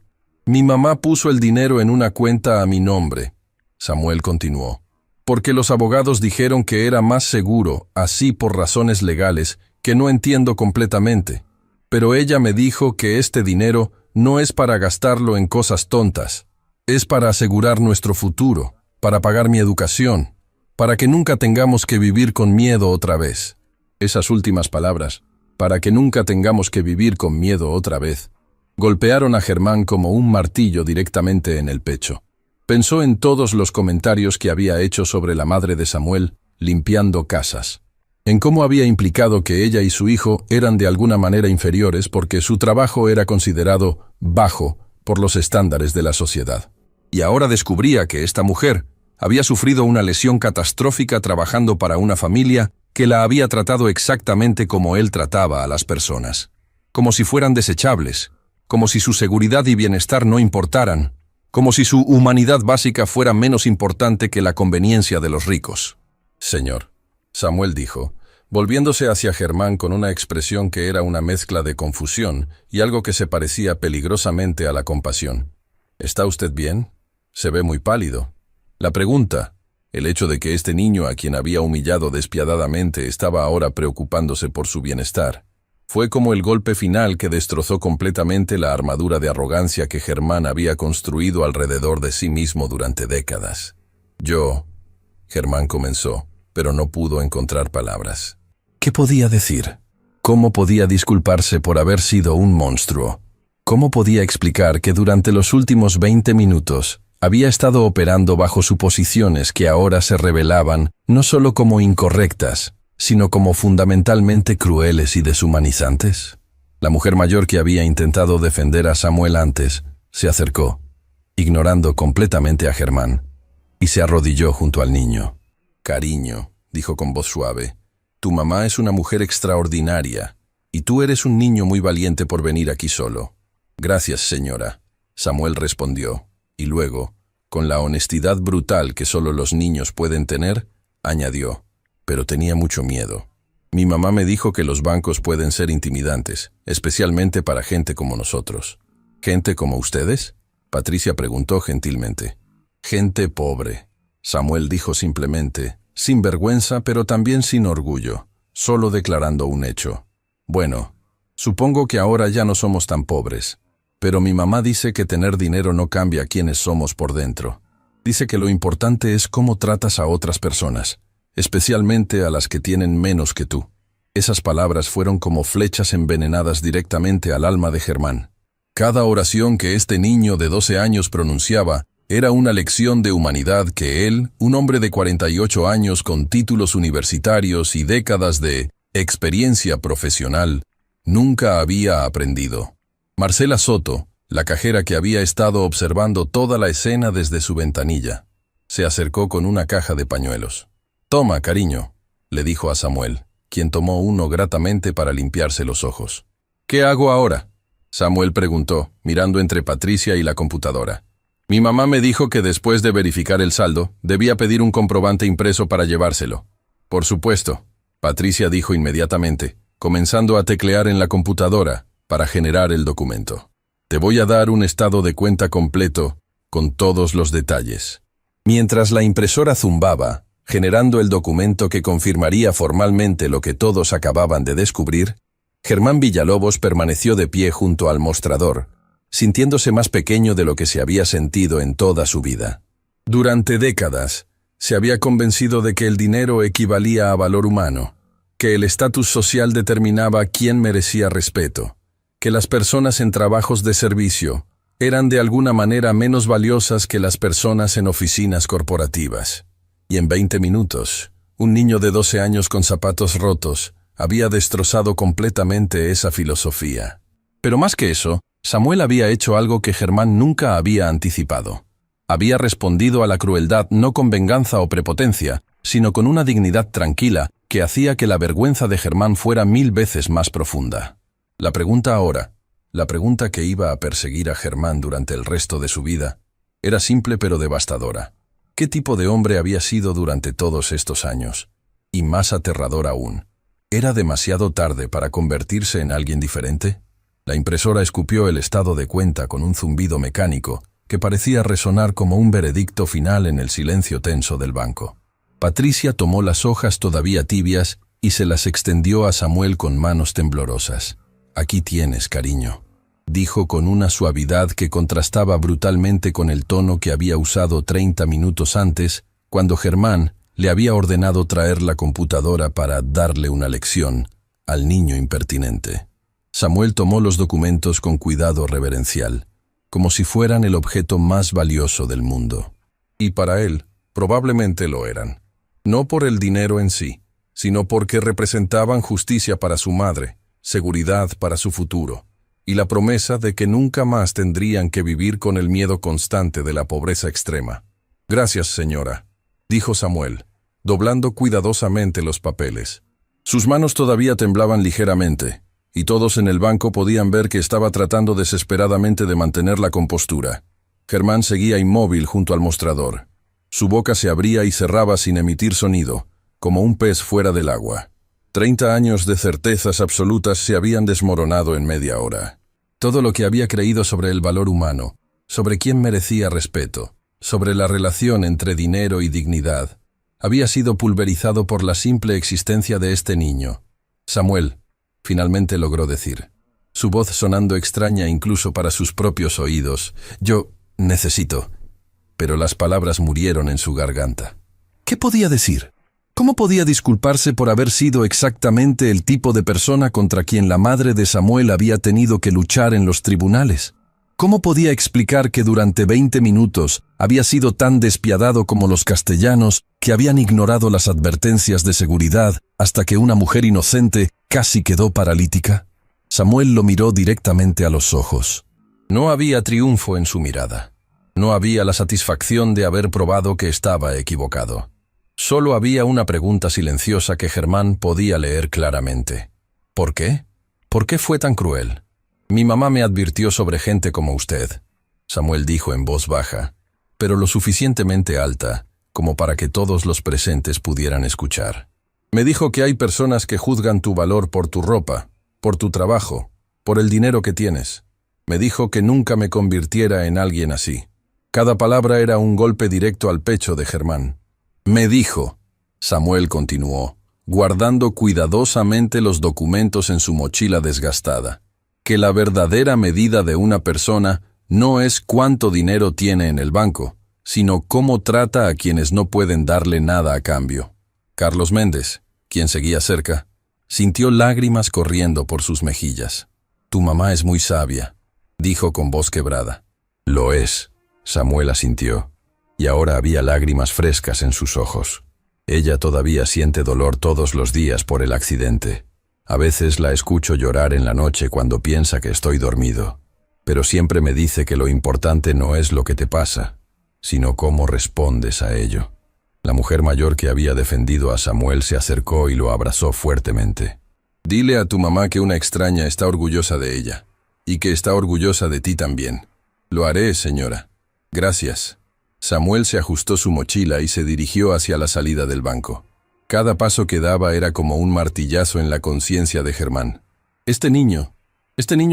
Speaker 1: Mi mamá puso el dinero en una cuenta a mi nombre, Samuel continuó, porque los abogados dijeron que era más seguro, así por razones legales, que no entiendo completamente. Pero ella me dijo que este dinero no es para gastarlo en cosas tontas, es para asegurar nuestro futuro, para pagar mi educación, para que nunca tengamos que vivir con miedo otra vez. Esas últimas palabras, para que nunca tengamos que vivir con miedo otra vez, golpearon a Germán como un martillo directamente en el pecho. Pensó en todos los comentarios que había hecho sobre la madre de Samuel, limpiando casas, en cómo había implicado que ella y su hijo eran de alguna manera inferiores porque su trabajo era considerado bajo por los estándares de la sociedad. Y ahora descubría que esta mujer había sufrido una lesión catastrófica trabajando para una familia que la había tratado exactamente como él trataba a las personas, como si fueran desechables, como si su seguridad y bienestar no importaran, como si su humanidad básica fuera menos importante que la conveniencia de los ricos. Señor, Samuel dijo, volviéndose hacia Germán con una expresión que era una mezcla de confusión y algo que se parecía peligrosamente a la compasión. ¿Está usted bien? Se ve muy pálido. La pregunta, el hecho de que este niño a quien había humillado despiadadamente estaba ahora preocupándose por su bienestar, fue como el golpe final que destrozó completamente la armadura de arrogancia que Germán había construido alrededor de sí mismo durante décadas. Germán comenzó, pero no pudo encontrar palabras. ¿Qué podía decir? ¿Cómo podía disculparse por haber sido un monstruo? ¿Cómo podía explicar que durante los últimos 20 minutos había estado operando bajo suposiciones que ahora se revelaban no solo como incorrectas, sino como fundamentalmente crueles y deshumanizantes? La mujer mayor que había intentado defender a Samuel antes se acercó, ignorando completamente a Germán, y se arrodilló junto al niño. Cariño, dijo con voz suave, tu mamá es una mujer extraordinaria, y tú eres un niño muy valiente por venir aquí solo. Gracias, señora, Samuel respondió, y luego, con la honestidad brutal que solo los niños pueden tener, añadió, pero tenía mucho miedo. Mi mamá me dijo que los bancos pueden ser intimidantes, especialmente para gente como nosotros. ¿Gente como ustedes? Patricia preguntó gentilmente. Gente pobre, Samuel dijo simplemente, sin vergüenza pero también sin orgullo, solo declarando un hecho. Bueno, supongo que ahora ya no somos tan pobres, pero mi mamá dice que tener dinero no cambia quiénes somos por dentro. Dice que lo importante es cómo tratas a otras personas, especialmente a las que tienen menos que tú. Esas palabras fueron como flechas envenenadas directamente al alma de Germán. Cada oración que este niño de 12 años pronunciaba era una lección de humanidad que él, un hombre de 48 años con títulos universitarios y décadas de experiencia profesional, nunca había aprendido. Marcela Soto, la cajera que había estado observando toda la escena desde su ventanilla, se acercó con una caja de pañuelos. «Toma, cariño», le dijo a Samuel, quien tomó uno gratamente para limpiarse los ojos. «¿Qué hago ahora?», Samuel preguntó, mirando entre Patricia y la computadora. «Mi mamá me dijo que después de verificar el saldo, debía pedir un comprobante impreso para llevárselo». «Por supuesto», Patricia dijo inmediatamente, comenzando a teclear en la computadora para generar el documento. «Te voy a dar un estado de cuenta completo, con todos los detalles». Mientras la impresora zumbaba, generando el documento que confirmaría formalmente lo que todos acababan de descubrir, Germán Villalobos permaneció de pie junto al mostrador, sintiéndose más pequeño de lo que se había sentido en toda su vida. Durante décadas, se había convencido de que el dinero equivalía a valor humano, que el estatus social determinaba quién merecía respeto, que las personas en trabajos de servicio eran de alguna manera menos valiosas que las personas en oficinas corporativas. Y en 20 minutos, un niño de 12 años con zapatos rotos había destrozado completamente esa filosofía. Pero más que eso, Samuel había hecho algo que Germán nunca había anticipado. Había respondido a la crueldad no con venganza o prepotencia, sino con una dignidad tranquila que hacía que la vergüenza de Germán fuera 1000 veces más profunda. La pregunta ahora, la pregunta que iba a perseguir a Germán durante el resto de su vida, era simple pero devastadora. ¿Qué tipo de hombre había sido durante todos estos años? Y más aterrador aún, ¿era demasiado tarde para convertirse en alguien diferente? La impresora escupió el estado de cuenta con un zumbido mecánico que parecía resonar como un veredicto final en el silencio tenso del banco. Patricia tomó las hojas todavía tibias y se las extendió a Samuel con manos temblorosas. «Aquí tienes, cariño», dijo con una suavidad que contrastaba brutalmente con el tono que había usado 30 minutos antes, cuando Germán le había ordenado traer la computadora para darle una lección al niño impertinente. Samuel tomó los documentos con cuidado reverencial, como si fueran el objeto más valioso del mundo. Y para él, probablemente lo eran. No por el dinero en sí, sino porque representaban justicia para su madre, seguridad para su futuro, y la promesa de que nunca más tendrían que vivir con el miedo constante de la pobreza extrema. «Gracias, señora», dijo Samuel, doblando cuidadosamente los papeles. Sus manos todavía temblaban ligeramente, y todos en el banco podían ver que estaba tratando desesperadamente de mantener la compostura. Germán seguía inmóvil junto al mostrador. Su boca se abría y cerraba sin emitir sonido, como un pez fuera del agua. 30 años de certezas absolutas se habían desmoronado en media hora. Todo lo que había creído sobre el valor humano, sobre quién merecía respeto, sobre la relación entre dinero y dignidad, había sido pulverizado por la simple existencia de este niño. «Samuel», finalmente logró decir, su voz sonando extraña incluso para sus propios oídos. «Yo necesito». Pero las palabras murieron en su garganta. ¿Qué podía decir? ¿Cómo podía disculparse por haber sido exactamente el tipo de persona contra quien la madre de Samuel había tenido que luchar en los tribunales? ¿Cómo podía explicar que durante 20 minutos había sido tan despiadado como los castellanos que habían ignorado las advertencias de seguridad hasta que una mujer inocente casi quedó paralítica? Samuel lo miró directamente a los ojos. No había triunfo en su mirada. No había la satisfacción de haber probado que estaba equivocado. Solo había una pregunta silenciosa que Germán podía leer claramente. ¿Por qué? ¿Por qué fue tan cruel? Mi mamá me advirtió sobre gente como usted, Samuel dijo en voz baja, pero lo suficientemente alta como para que todos los presentes pudieran escuchar. Me dijo que hay personas que juzgan tu valor por tu ropa, por tu trabajo, por el dinero que tienes. Me dijo que nunca me convirtiera en alguien así. Cada palabra era un golpe directo al pecho de Germán. Me dijo, Samuel continuó, guardando cuidadosamente los documentos en su mochila desgastada, que la verdadera medida de una persona no es cuánto dinero tiene en el banco, sino cómo trata a quienes no pueden darle nada a cambio. Carlos Méndez, quien seguía cerca, sintió lágrimas corriendo por sus mejillas. Tu mamá es muy sabia, dijo con voz quebrada. Lo es. Samuel asintió, y ahora había lágrimas frescas en sus ojos. Ella todavía siente dolor todos los días por el accidente. A veces la escucho llorar en la noche cuando piensa que estoy dormido, pero siempre me dice que lo importante no es lo que te pasa, sino cómo respondes a ello. La mujer mayor que había defendido a Samuel se acercó y lo abrazó fuertemente. Dile a tu mamá que una extraña está orgullosa de ella, y que está orgullosa de ti también. Lo haré, señora. Gracias. Samuel se ajustó su mochila y se dirigió hacia la salida del banco. Cada paso que daba era como un martillazo en la conciencia de Germán. Este niño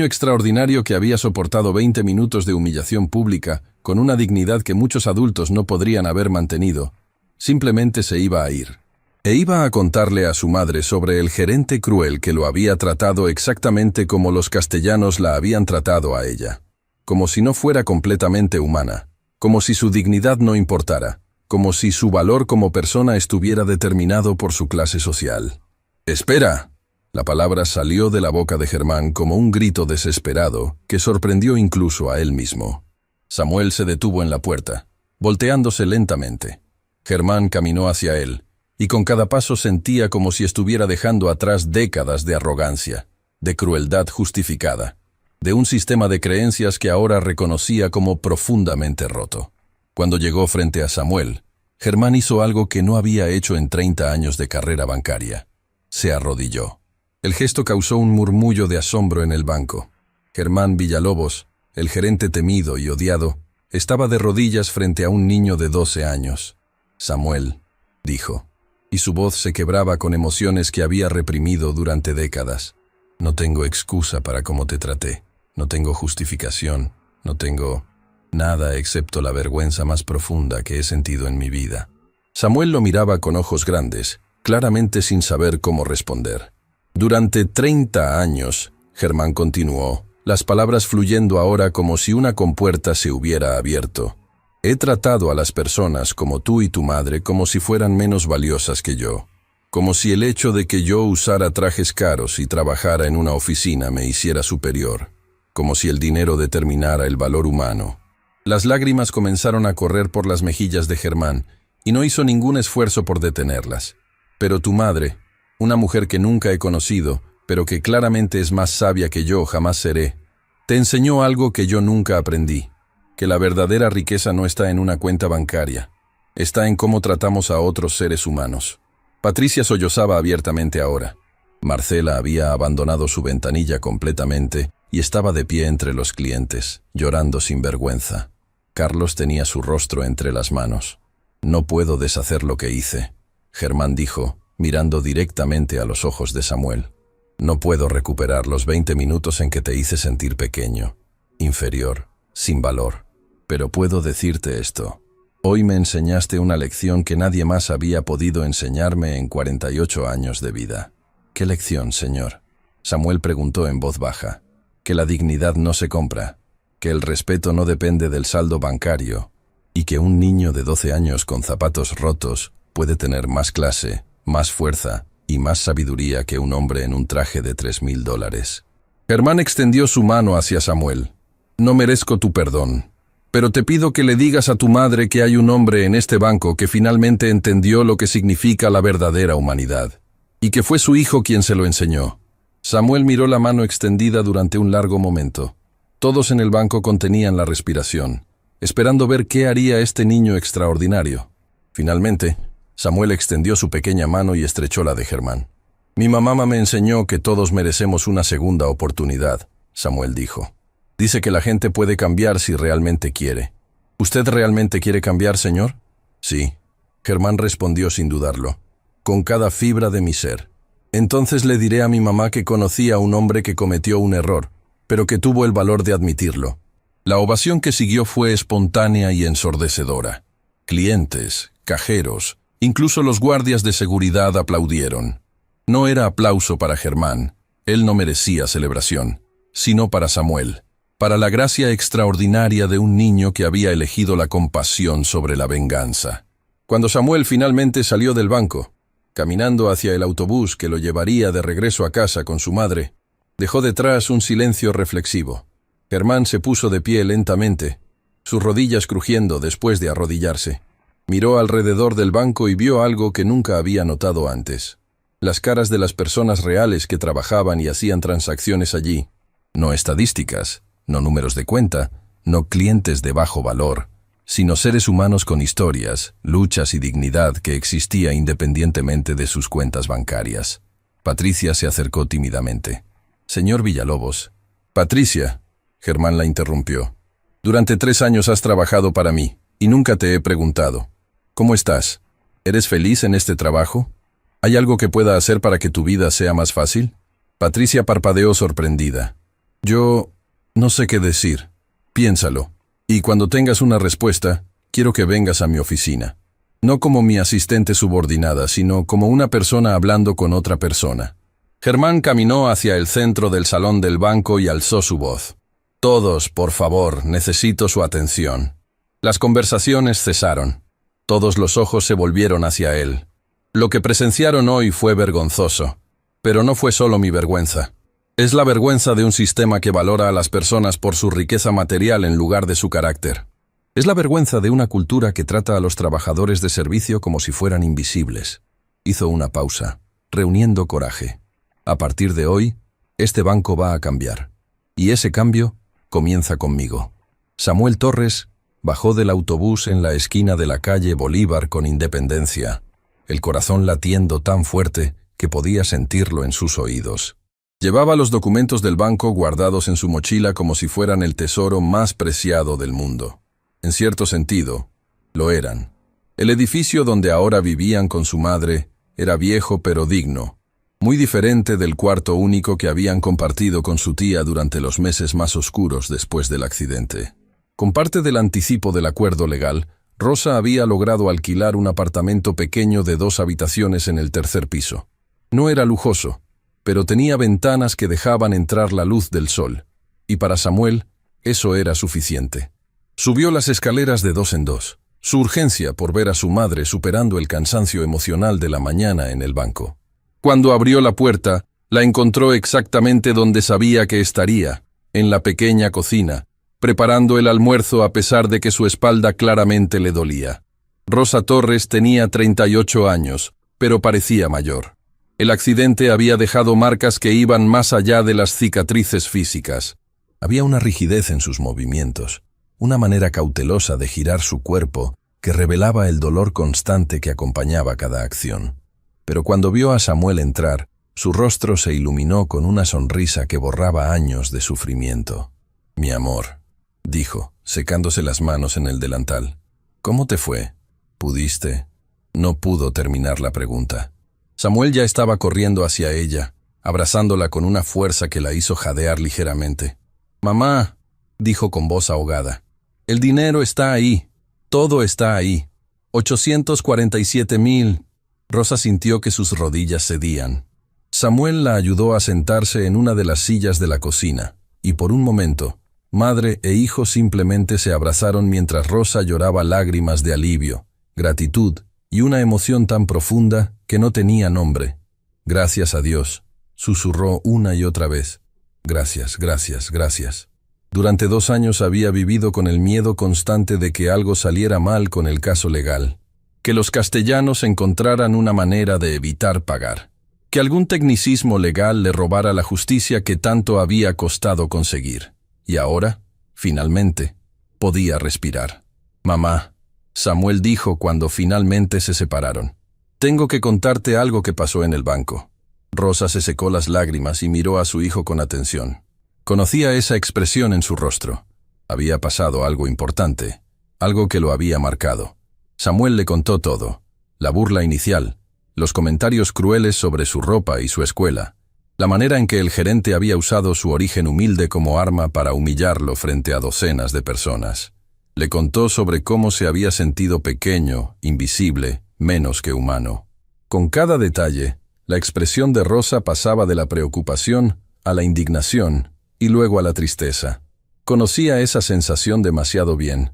Speaker 1: extraordinario que había soportado 20 minutos de humillación pública con una dignidad que muchos adultos no podrían haber mantenido, simplemente se iba a ir. E iba a contarle a su madre sobre el gerente cruel que lo había tratado exactamente como los castellanos la habían tratado a ella. Como si no fuera completamente humana, como si su dignidad no importara, como si su valor como persona estuviera determinado por su clase social. ¡Espera! La palabra salió de la boca de Germán como un grito desesperado que sorprendió incluso a él mismo. Samuel se detuvo en la puerta, volteándose lentamente. Germán caminó hacia él, y con cada paso sentía como si estuviera dejando atrás décadas de arrogancia, de crueldad justificada, de un sistema de creencias que ahora reconocía como profundamente roto. Cuando llegó frente a Samuel, Germán hizo algo que no había hecho en 30 años de carrera bancaria. Se arrodilló. El gesto causó un murmullo de asombro en el banco. Germán Villalobos, el gerente temido y odiado, estaba de rodillas frente a un niño de 12 años. «Samuel», dijo, y su voz se quebraba con emociones que había reprimido durante décadas. «No tengo excusa para cómo te traté. No tengo justificación. No tengo nada excepto la vergüenza más profunda que he sentido en mi vida». Samuel lo miraba con ojos grandes, claramente sin saber cómo responder. «Durante 30 años», Germán continuó, las palabras fluyendo ahora como si una compuerta se hubiera abierto, «he tratado a las personas como tú y tu madre como si fueran menos valiosas que yo, como si el hecho de que yo usara trajes caros y trabajara en una oficina me hiciera superior, como si el dinero determinara el valor humano». Las lágrimas comenzaron a correr por las mejillas de Germán y no hizo ningún esfuerzo por detenerlas. «Pero tu madre, una mujer que nunca he conocido, pero que claramente es más sabia que yo jamás seré, te enseñó algo que yo nunca aprendí, que la verdadera riqueza no está en una cuenta bancaria, está en cómo tratamos a otros seres humanos». Patricia sollozaba abiertamente ahora. Marcela había abandonado su ventanilla completamente y estaba de pie entre los clientes, llorando sin vergüenza. Carlos tenía su rostro entre las manos. «No puedo deshacer lo que hice», Germán dijo, mirando directamente a los ojos de Samuel. «No puedo recuperar los 20 minutos en que te hice sentir pequeño, inferior, sin valor. Pero puedo decirte esto. Hoy me enseñaste una lección que nadie más había podido enseñarme en 48 años de vida». «¿Qué lección, señor?», Samuel preguntó en voz baja. «Que la dignidad no se compra, que el respeto no depende del saldo bancario, y que un niño de 12 años con zapatos rotos puede tener más clase, más fuerza y más sabiduría que un hombre en un traje de $3,000. Germán extendió su mano hacia Samuel. «No merezco tu perdón, pero te pido que le digas a tu madre que hay un hombre en este banco que finalmente entendió lo que significa la verdadera humanidad, y que fue su hijo quien se lo enseñó». Samuel miró la mano extendida durante un largo momento. Todos en el banco contenían la respiración, esperando ver qué haría este niño extraordinario. Finalmente, Samuel extendió su pequeña mano y estrechó la de Germán. «Mi mamá me enseñó que todos merecemos una segunda oportunidad», Samuel dijo. «Dice que la gente puede cambiar si realmente quiere». «¿Usted realmente quiere cambiar, señor?» «Sí», Germán respondió sin dudarlo, «con cada fibra de mi ser. Entonces le diré a mi mamá que conocí a un hombre que cometió un error, pero que tuvo el valor de admitirlo». La ovación que siguió fue espontánea y ensordecedora. Clientes, cajeros, incluso los guardias de seguridad aplaudieron. No era aplauso para Germán, él no merecía celebración, sino para Samuel, para la gracia extraordinaria de un niño que había elegido la compasión sobre la venganza. Cuando Samuel finalmente salió del banco, caminando hacia el autobús que lo llevaría de regreso a casa con su madre, dejó detrás un silencio reflexivo. Germán se puso de pie lentamente, sus rodillas crujiendo después de arrodillarse. Miró alrededor del banco y vio algo que nunca había notado antes. Las caras de las personas reales que trabajaban y hacían transacciones allí. No estadísticas, no números de cuenta, no clientes de bajo valor, sino seres humanos con historias, luchas y dignidad que existía independientemente de sus cuentas bancarias. Patricia se acercó tímidamente. «Señor Villalobos». «Patricia», Germán la interrumpió. «Durante 3 años has trabajado para mí, y nunca te he preguntado. ¿Cómo estás? ¿Eres feliz en este trabajo? ¿Hay algo que pueda hacer para que tu vida sea más fácil?» Patricia parpadeó sorprendida. «Yo no sé qué decir. Piénsalo. Y cuando tengas una respuesta, quiero que vengas a mi oficina. No como mi asistente subordinada, sino como una persona hablando con otra persona». Germán caminó hacia el centro del salón del banco y alzó su voz. «Todos, por favor, necesito su atención». Las conversaciones cesaron. Todos los ojos se volvieron hacia él. Lo que presenciaron hoy fue vergonzoso. Pero no fue solo mi vergüenza. Es la vergüenza de un sistema que valora a las personas por su riqueza material en lugar de su carácter. Es la vergüenza de una cultura que trata a los trabajadores de servicio como si fueran invisibles. Hizo una pausa, reuniendo coraje. A partir de hoy, este banco va a cambiar. Y ese cambio comienza conmigo. Samuel Torres bajó del autobús en la esquina de la calle Bolívar con Independencia, el corazón latiendo tan fuerte que podía sentirlo en sus oídos. Llevaba los documentos del banco guardados en su mochila como si fueran el tesoro más preciado del mundo. En cierto sentido, lo eran. El edificio donde ahora vivían con su madre era viejo pero digno, muy diferente del cuarto único que habían compartido con su tía durante los meses más oscuros después del accidente. Con parte del anticipo del acuerdo legal, Rosa había logrado alquilar un apartamento pequeño de 2 habitaciones en el tercer piso. No era lujoso, pero tenía ventanas que dejaban entrar la luz del sol, y para Samuel eso era suficiente. Subió las escaleras de 2 en 2, su urgencia por ver a su madre superando el cansancio emocional de la mañana en el banco. Cuando abrió la puerta, la encontró exactamente donde sabía que estaría, en la pequeña cocina, preparando el almuerzo a pesar de que su espalda claramente le dolía. Rosa Torres tenía 38 años, pero parecía mayor. El accidente había dejado marcas que iban más allá de las cicatrices físicas. Había una rigidez en sus movimientos, una manera cautelosa de girar su cuerpo que revelaba el dolor constante que acompañaba cada acción. Pero cuando vio a Samuel entrar, su rostro se iluminó con una sonrisa que borraba años de sufrimiento. «Mi amor», dijo, secándose las manos en el delantal. «¿Cómo te fue? ¿Pudiste?» No pudo terminar la pregunta. Samuel ya estaba corriendo hacia ella, abrazándola con una fuerza que la hizo jadear ligeramente. «Mamá», dijo con voz ahogada, «el dinero está ahí, todo está ahí. 847,000. Rosa sintió que sus rodillas cedían. Samuel la ayudó a sentarse en una de las sillas de la cocina, y por un momento, madre e hijo simplemente se abrazaron mientras Rosa lloraba lágrimas de alivio, gratitud y una emoción tan profunda que no tenía nombre. «Gracias a Dios», susurró una y otra vez. «Gracias, gracias, gracias». Durante 2 años había vivido con el miedo constante de que algo saliera mal con el caso legal, que los castellanos encontraran una manera de evitar pagar, que algún tecnicismo legal le robara la justicia que tanto había costado conseguir. Y ahora, finalmente, podía respirar. «Mamá», Samuel dijo cuando finalmente se separaron, «tengo que contarte algo que pasó en el banco». Rosa se secó las lágrimas y miró a su hijo con atención. Conocía esa expresión en su rostro. Había pasado algo importante, algo que lo había marcado. Samuel le contó todo: la burla inicial, los comentarios crueles sobre su ropa y su escuela, la manera en que el gerente había usado su origen humilde como arma para humillarlo frente a docenas de personas. Le contó sobre cómo se había sentido pequeño, invisible, menos que humano. Con cada detalle, la expresión de Rosa pasaba de la preocupación a la indignación y luego a la tristeza. Conocía esa sensación demasiado bien.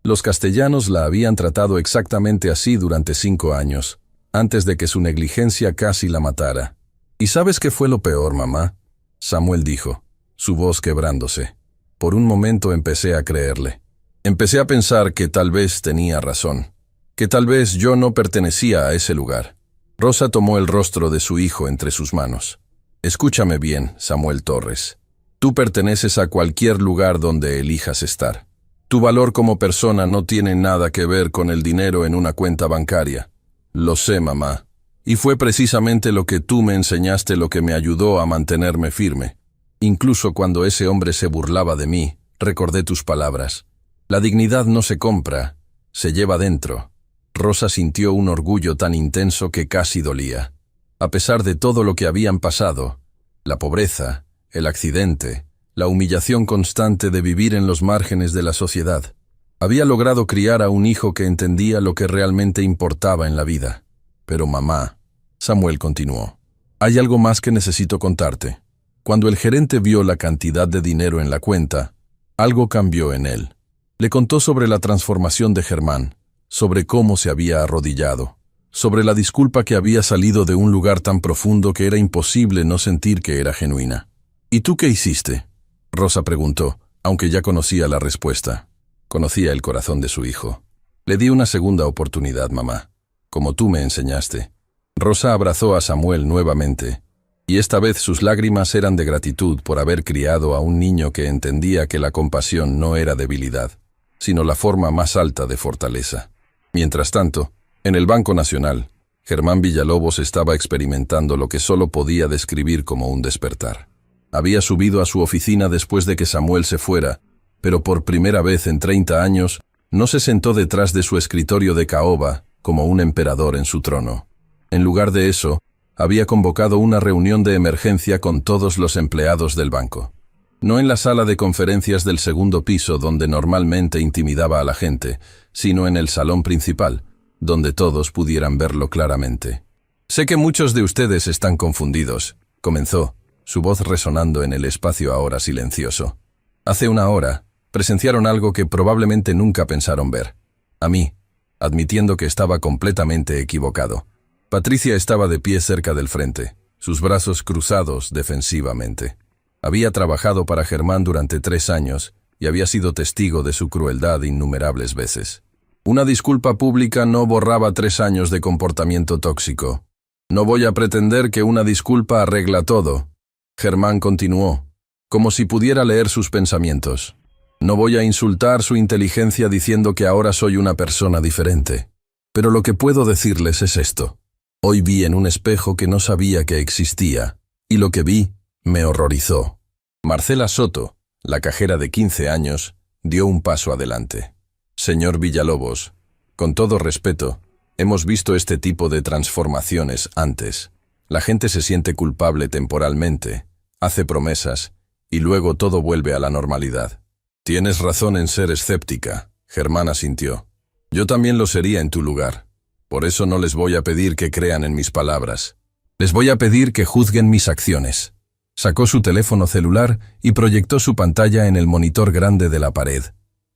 Speaker 1: Los castellanos la habían tratado exactamente así durante 5 años, antes de que su negligencia casi la matara. «¿Y sabes qué fue lo peor, mamá?», Samuel dijo, su voz quebrándose. Por un momento empecé a creerle. Empecé a pensar que tal vez tenía razón, que tal vez yo no pertenecía a ese lugar. Rosa tomó el rostro de su hijo entre sus manos. «Escúchame bien, Samuel Torres. Tú perteneces a cualquier lugar donde elijas estar. Tu valor como persona no tiene nada que ver con el dinero en una cuenta bancaria. Lo sé, mamá. Y fue precisamente lo que tú me enseñaste lo que me ayudó a mantenerme firme. Incluso cuando ese hombre se burlaba de mí, recordé tus palabras. La dignidad no se compra, se lleva dentro». Rosa sintió un orgullo tan intenso que casi dolía. A pesar de todo lo que habían pasado, la pobreza, el accidente, la humillación constante de vivir en los márgenes de la sociedad, había logrado criar a un hijo que entendía lo que realmente importaba en la vida. «Pero mamá», Samuel continuó, «hay algo más que necesito contarte». Cuando el gerente vio la cantidad de dinero en la cuenta, algo cambió en él. Le contó sobre la transformación de Germán, sobre cómo se había arrodillado, sobre la disculpa que había salido de un lugar tan profundo que era imposible no sentir que era genuina. «¿Y tú qué hiciste?», Rosa preguntó, aunque ya conocía la respuesta. Conocía el corazón de su hijo. «Le di una segunda oportunidad, mamá, como tú me enseñaste. Rosa abrazó a Samuel nuevamente, y esta vez sus lágrimas eran de gratitud por haber criado a un niño que entendía que la compasión no era debilidad, sino la forma más alta de fortaleza. Mientras tanto, en el Banco Nacional, Germán Villalobos estaba experimentando lo que solo podía describir como un despertar. Había subido a su oficina después de que Samuel se fuera, pero por primera vez en 30 años no se sentó detrás de su escritorio de caoba como un emperador en su trono. En lugar de eso, había convocado una reunión de emergencia con todos los empleados del banco. No en la sala de conferencias del segundo piso donde normalmente intimidaba a la gente, sino en el salón principal, donde todos pudieran verlo claramente. «Sé que muchos de ustedes están confundidos», comenzó, su voz resonando en el espacio ahora silencioso. «Hace una hora, presenciaron algo que probablemente nunca pensaron ver. A mí, admitiendo que estaba completamente equivocado. Patricia estaba de pie cerca del frente, sus brazos cruzados defensivamente. Había trabajado para Germán durante 3 años y había sido testigo de su crueldad innumerables veces. Una disculpa pública no borraba 3 años de comportamiento tóxico. No voy a pretender que una disculpa arregla todo. Germán continuó, como si pudiera leer sus pensamientos. No voy a insultar su inteligencia diciendo que ahora soy una persona diferente. Pero lo que puedo decirles es esto. Hoy vi en un espejo que no sabía que existía, y lo que vi me horrorizó. Marcela Soto, la cajera de 15 años, dio un paso adelante. Señor Villalobos, con todo respeto, hemos visto este tipo de transformaciones antes. La gente se siente culpable temporalmente, hace promesas, y luego todo vuelve a la normalidad. Tienes razón en ser escéptica, Germán asintió. Yo también lo sería en tu lugar. Por eso no les voy a pedir que crean en mis palabras. Les voy a pedir que juzguen mis acciones. Sacó su teléfono celular y proyectó su pantalla en el monitor grande de la pared.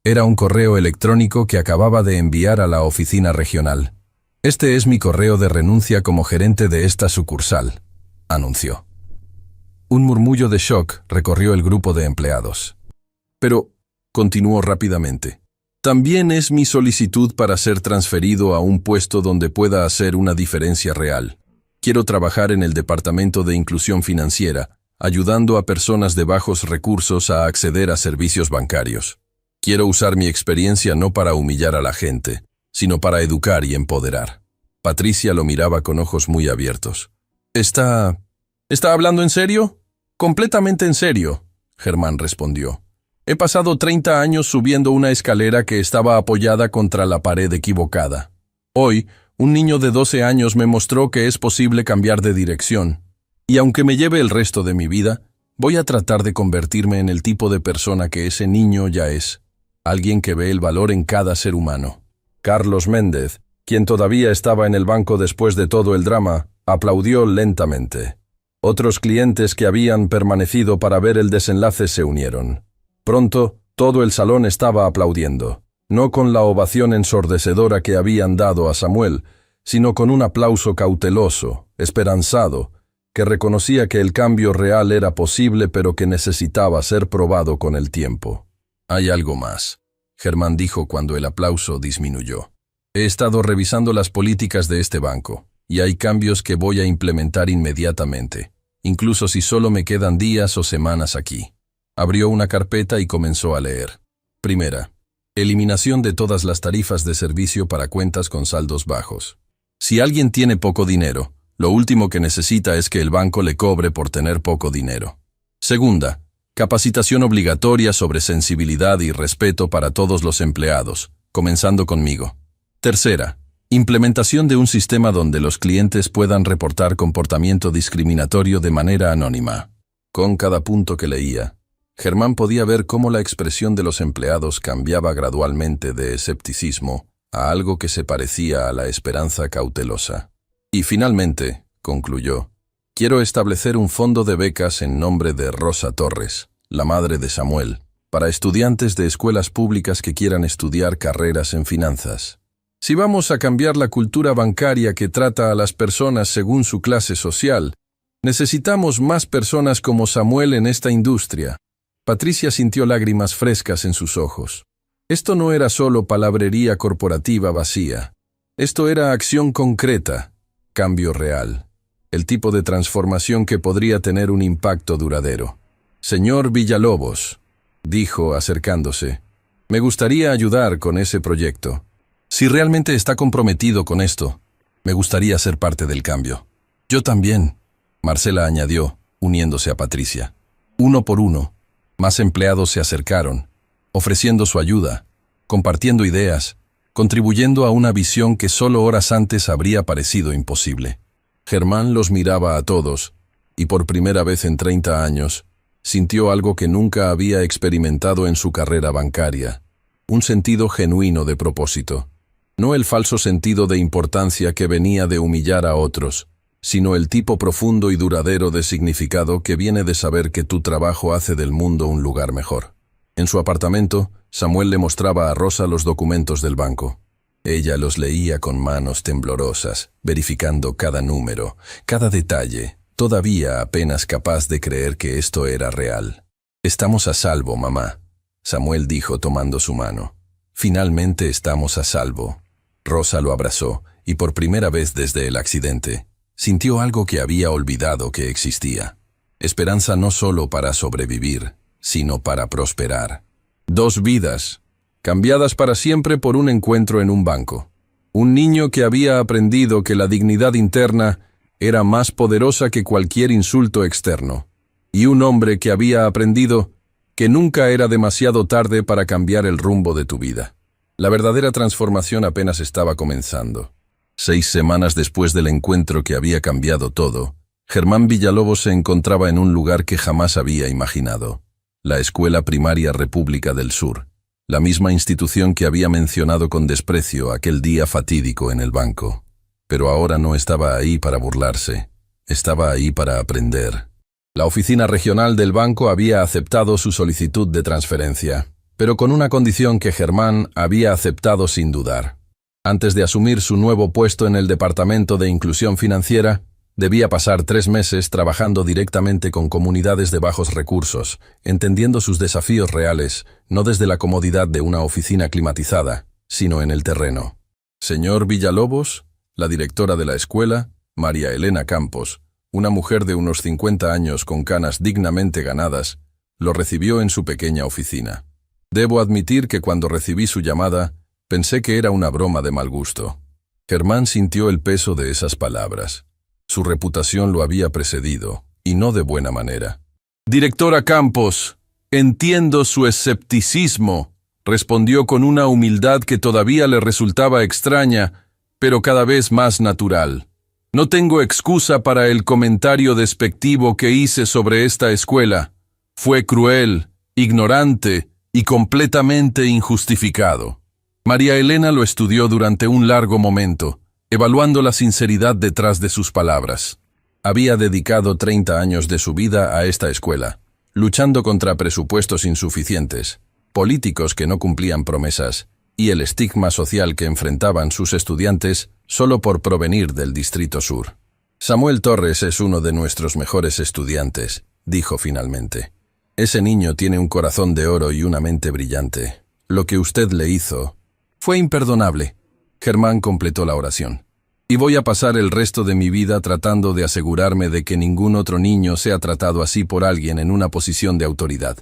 Speaker 1: Era un correo electrónico que acababa de enviar a la oficina regional. Este es mi correo de renuncia como gerente de esta sucursal, anunció. Un murmullo de shock recorrió el grupo de empleados. Pero, continuó rápidamente, también es mi solicitud para ser transferido a un puesto donde pueda hacer una diferencia real. Quiero trabajar en el Departamento de Inclusión Financiera, ayudando a personas de bajos recursos a acceder a servicios bancarios. Quiero usar mi experiencia no para humillar a la gente, sino para educar y empoderar. Patricia lo miraba con ojos muy abiertos. ¿Está hablando en serio? Completamente en serio, Germán respondió. He pasado 30 años subiendo una escalera que estaba apoyada contra la pared equivocada. Hoy, un niño de 12 años me mostró que es posible cambiar de dirección. Y aunque me lleve el resto de mi vida, voy a tratar de convertirme en el tipo de persona que ese niño ya es. Alguien que ve el valor en cada ser humano. Carlos Méndez, quien todavía estaba en el banco después de todo el drama, aplaudió lentamente. Otros clientes que habían permanecido para ver el desenlace se unieron. Pronto, todo el salón estaba aplaudiendo, no con la ovación ensordecedora que habían dado a Samuel, sino con un aplauso cauteloso, esperanzado, que reconocía que el cambio real era posible pero que necesitaba ser probado con el tiempo. Hay algo más, Germán dijo cuando el aplauso disminuyó. He estado revisando las políticas de este banco, y hay cambios que voy a implementar inmediatamente, incluso si solo me quedan días o semanas aquí. Abrió una carpeta y comenzó a leer. Primera, eliminación de todas las tarifas de servicio para cuentas con saldos bajos. Si alguien tiene poco dinero, lo último que necesita es que el banco le cobre por tener poco dinero. Segunda, capacitación obligatoria sobre sensibilidad y respeto para todos los empleados, comenzando conmigo. Tercera, implementación de un sistema donde los clientes puedan reportar comportamiento discriminatorio de manera anónima. Con cada punto que leía, Germán podía ver cómo la expresión de los empleados cambiaba gradualmente de escepticismo a algo que se parecía a la esperanza cautelosa. Y finalmente, concluyó, quiero establecer un fondo de becas en nombre de Rosa Torres, la madre de Samuel, para estudiantes de escuelas públicas que quieran estudiar carreras en finanzas. Si vamos a cambiar la cultura bancaria que trata a las personas según su clase social, necesitamos más personas como Samuel en esta industria. Patricia sintió lágrimas frescas en sus ojos. Esto no era solo palabrería corporativa vacía. Esto era acción concreta. cambio real, el tipo de transformación que podría tener un impacto duradero. Señor Villalobos, dijo acercándose, me gustaría ayudar con ese proyecto. Si realmente está comprometido con esto, me gustaría ser parte del cambio. Yo también, Marcela añadió, uniéndose a Patricia. Uno por uno, más empleados se acercaron, ofreciendo su ayuda, compartiendo ideas, contribuyendo a una visión que solo horas antes habría parecido imposible. Germán los miraba a todos, y por primera vez en 30 años, sintió algo que nunca había experimentado en su carrera bancaria, un sentido genuino de propósito. No el falso sentido de importancia que venía de humillar a otros, sino el tipo profundo y duradero de significado que viene de saber que tu trabajo hace del mundo un lugar mejor. En su apartamento, Samuel le mostraba a Rosa los documentos del banco. Ella los leía con manos temblorosas, verificando cada número, cada detalle, todavía apenas capaz de creer que esto era real. «Estamos a salvo, mamá», Samuel dijo tomando su mano. «Finalmente estamos a salvo». Rosa lo abrazó, y por primera vez desde el accidente, sintió algo que había olvidado que existía. Esperanza no solo para sobrevivir, sino para prosperar. 2 vidas, cambiadas para siempre por un encuentro en un banco. Un niño que había aprendido que la dignidad interna era más poderosa que cualquier insulto externo. Y un hombre que había aprendido que nunca era demasiado tarde para cambiar el rumbo de tu vida. La verdadera transformación apenas estaba comenzando. 6 semanas después del encuentro que había cambiado todo, Germán Villalobos se encontraba en un lugar que jamás había imaginado. La Escuela Primaria República del Sur, la misma institución que había mencionado con desprecio aquel día fatídico en el banco. Pero ahora no estaba ahí para burlarse, estaba ahí para aprender. La oficina regional del banco había aceptado su solicitud de transferencia, pero con una condición que Germán había aceptado sin dudar. Antes de asumir su nuevo puesto en el Departamento de Inclusión Financiera, debía pasar 3 meses trabajando directamente con comunidades de bajos recursos, entendiendo sus desafíos reales, no desde la comodidad de una oficina climatizada, sino en el terreno. Señor Villalobos, la directora de la escuela, María Elena Campos, una mujer de unos 50 años con canas dignamente ganadas, lo recibió en su pequeña oficina. Debo admitir que cuando recibí su llamada, pensé que era una broma de mal gusto. Germán sintió el peso de esas palabras. Su reputación lo había precedido, y no de buena manera. «Directora Campos, entiendo su escepticismo», respondió con una humildad que todavía le resultaba extraña, pero cada vez más natural. «No tengo excusa para el comentario despectivo que hice sobre esta escuela. Fue cruel, ignorante y completamente injustificado». María Elena lo estudió durante un largo momento, evaluando la sinceridad detrás de sus palabras. Había dedicado 30 años de su vida a esta escuela, luchando contra presupuestos insuficientes, políticos que no cumplían promesas y el estigma social que enfrentaban sus estudiantes solo por provenir del Distrito Sur. «Samuel Torres es uno de nuestros mejores estudiantes», dijo finalmente. «Ese niño tiene un corazón de oro y una mente brillante. Lo que usted le hizo fue imperdonable». Germán completó la oración. «Y voy a pasar el resto de mi vida tratando de asegurarme de que ningún otro niño sea tratado así por alguien en una posición de autoridad».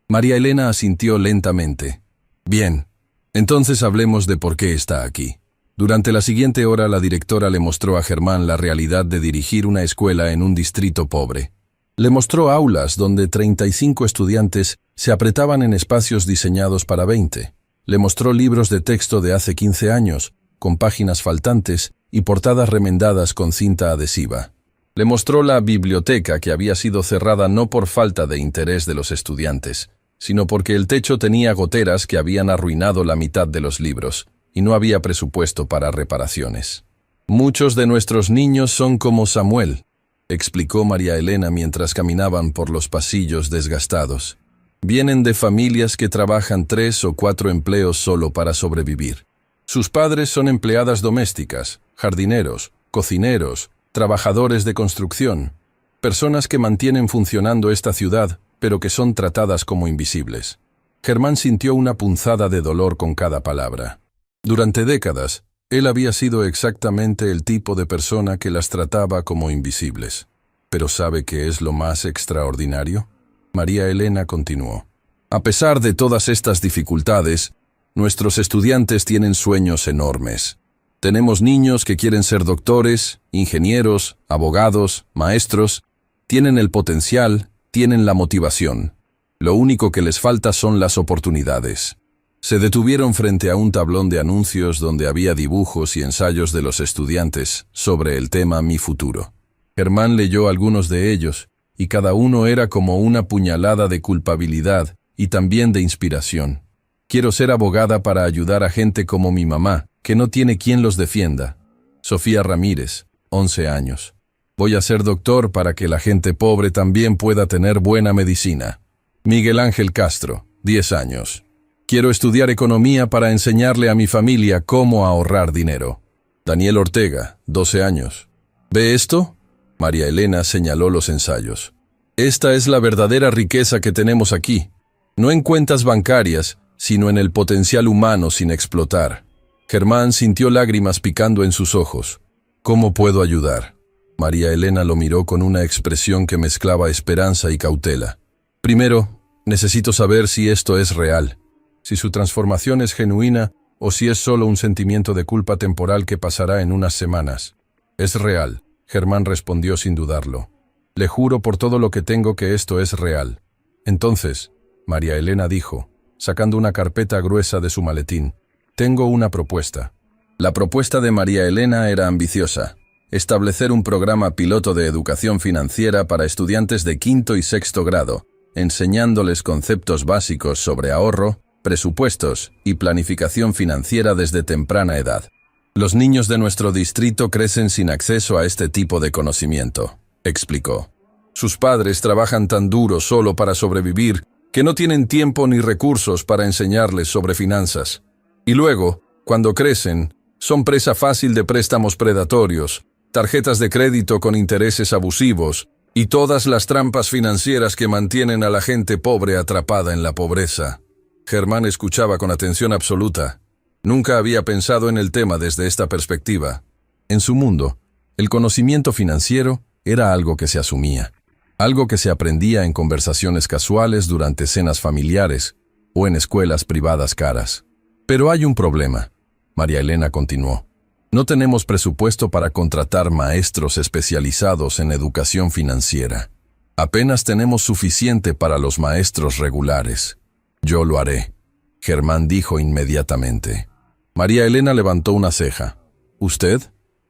Speaker 1: María Elena asintió lentamente. «Bien, entonces hablemos de por qué está aquí». Durante la siguiente hora la directora le mostró a Germán la realidad de dirigir una escuela en un distrito pobre. Le mostró aulas donde 35 estudiantes se apretaban en espacios diseñados para 20. Le mostró libros de texto de hace 15 años, con páginas faltantes y portadas remendadas con cinta adhesiva. Le mostró la biblioteca que había sido cerrada no por falta de interés de los estudiantes, sino porque el techo tenía goteras que habían arruinado la mitad de los libros, y no había presupuesto para reparaciones. «Muchos de nuestros niños son como Samuel», explicó María Elena mientras caminaban por los pasillos desgastados. «Vienen de familias que trabajan 3 o 4 empleos solo para sobrevivir. Sus padres son empleadas domésticas, jardineros, cocineros, trabajadores de construcción, personas que mantienen funcionando esta ciudad, pero que son tratadas como invisibles». Germán sintió una punzada de dolor con cada palabra. Durante décadas, Él había sido exactamente el tipo de persona que las trataba como invisibles. ¿Pero sabe qué es lo más extraordinario? María Elena continuó. A pesar de todas estas dificultades, nuestros estudiantes tienen sueños enormes. Tenemos niños que quieren ser doctores, ingenieros, abogados, maestros. Tienen el potencial, tienen la motivación. Lo único que les falta son las oportunidades. Se detuvieron frente a un tablón de anuncios donde había dibujos y ensayos de los estudiantes sobre el tema Mi futuro. Germán leyó algunos de ellos, y cada uno era como una puñalada de culpabilidad y también de inspiración. Quiero ser abogada para ayudar a gente como mi mamá, que no tiene quien los defienda. Sofía Ramírez, 11 años. Voy a ser doctor para que la gente pobre también pueda tener buena medicina. Miguel Ángel Castro, 10 años. Quiero estudiar economía para enseñarle a mi familia cómo ahorrar dinero. Daniel Ortega, 12 años. ¿Ve esto? María Elena señaló los ensayos. Esta es la verdadera riqueza que tenemos aquí. No en cuentas bancarias, sino en el potencial humano sin explotar. Germán sintió lágrimas picando en sus ojos. ¿Cómo puedo ayudar? María Elena lo miró con una expresión que mezclaba esperanza y cautela. Primero, necesito saber si esto es real. Si su transformación es genuina o si es solo un sentimiento de culpa temporal que pasará en unas semanas. Es real, Germán respondió sin dudarlo. Le juro por todo lo que tengo que esto es real. Entonces, María Elena dijo, sacando una carpeta gruesa de su maletín, tengo una propuesta. La propuesta de María Elena era ambiciosa. Establecer un programa piloto de educación financiera para estudiantes de quinto y sexto grado, enseñándoles conceptos básicos sobre ahorro, presupuestos y planificación financiera desde temprana edad. Los niños de nuestro distrito crecen sin acceso a este tipo de conocimiento, explicó. Sus padres trabajan tan duro solo para sobrevivir que no tienen tiempo ni recursos para enseñarles sobre finanzas. Y luego, cuando crecen, son presa fácil de préstamos predatorios, tarjetas de crédito con intereses abusivos y todas las trampas financieras que mantienen a la gente pobre atrapada en la pobreza. Germán escuchaba con atención absoluta. Nunca había pensado en el tema desde esta perspectiva. En su mundo, el conocimiento financiero era algo que se asumía, algo que se aprendía en conversaciones casuales durante cenas familiares o en escuelas privadas caras. Pero hay un problema, María Elena continuó. No tenemos presupuesto para contratar maestros especializados en educación financiera. Apenas tenemos suficiente para los maestros regulares. Yo lo haré, Germán dijo inmediatamente. María Elena levantó una ceja. ¿Usted,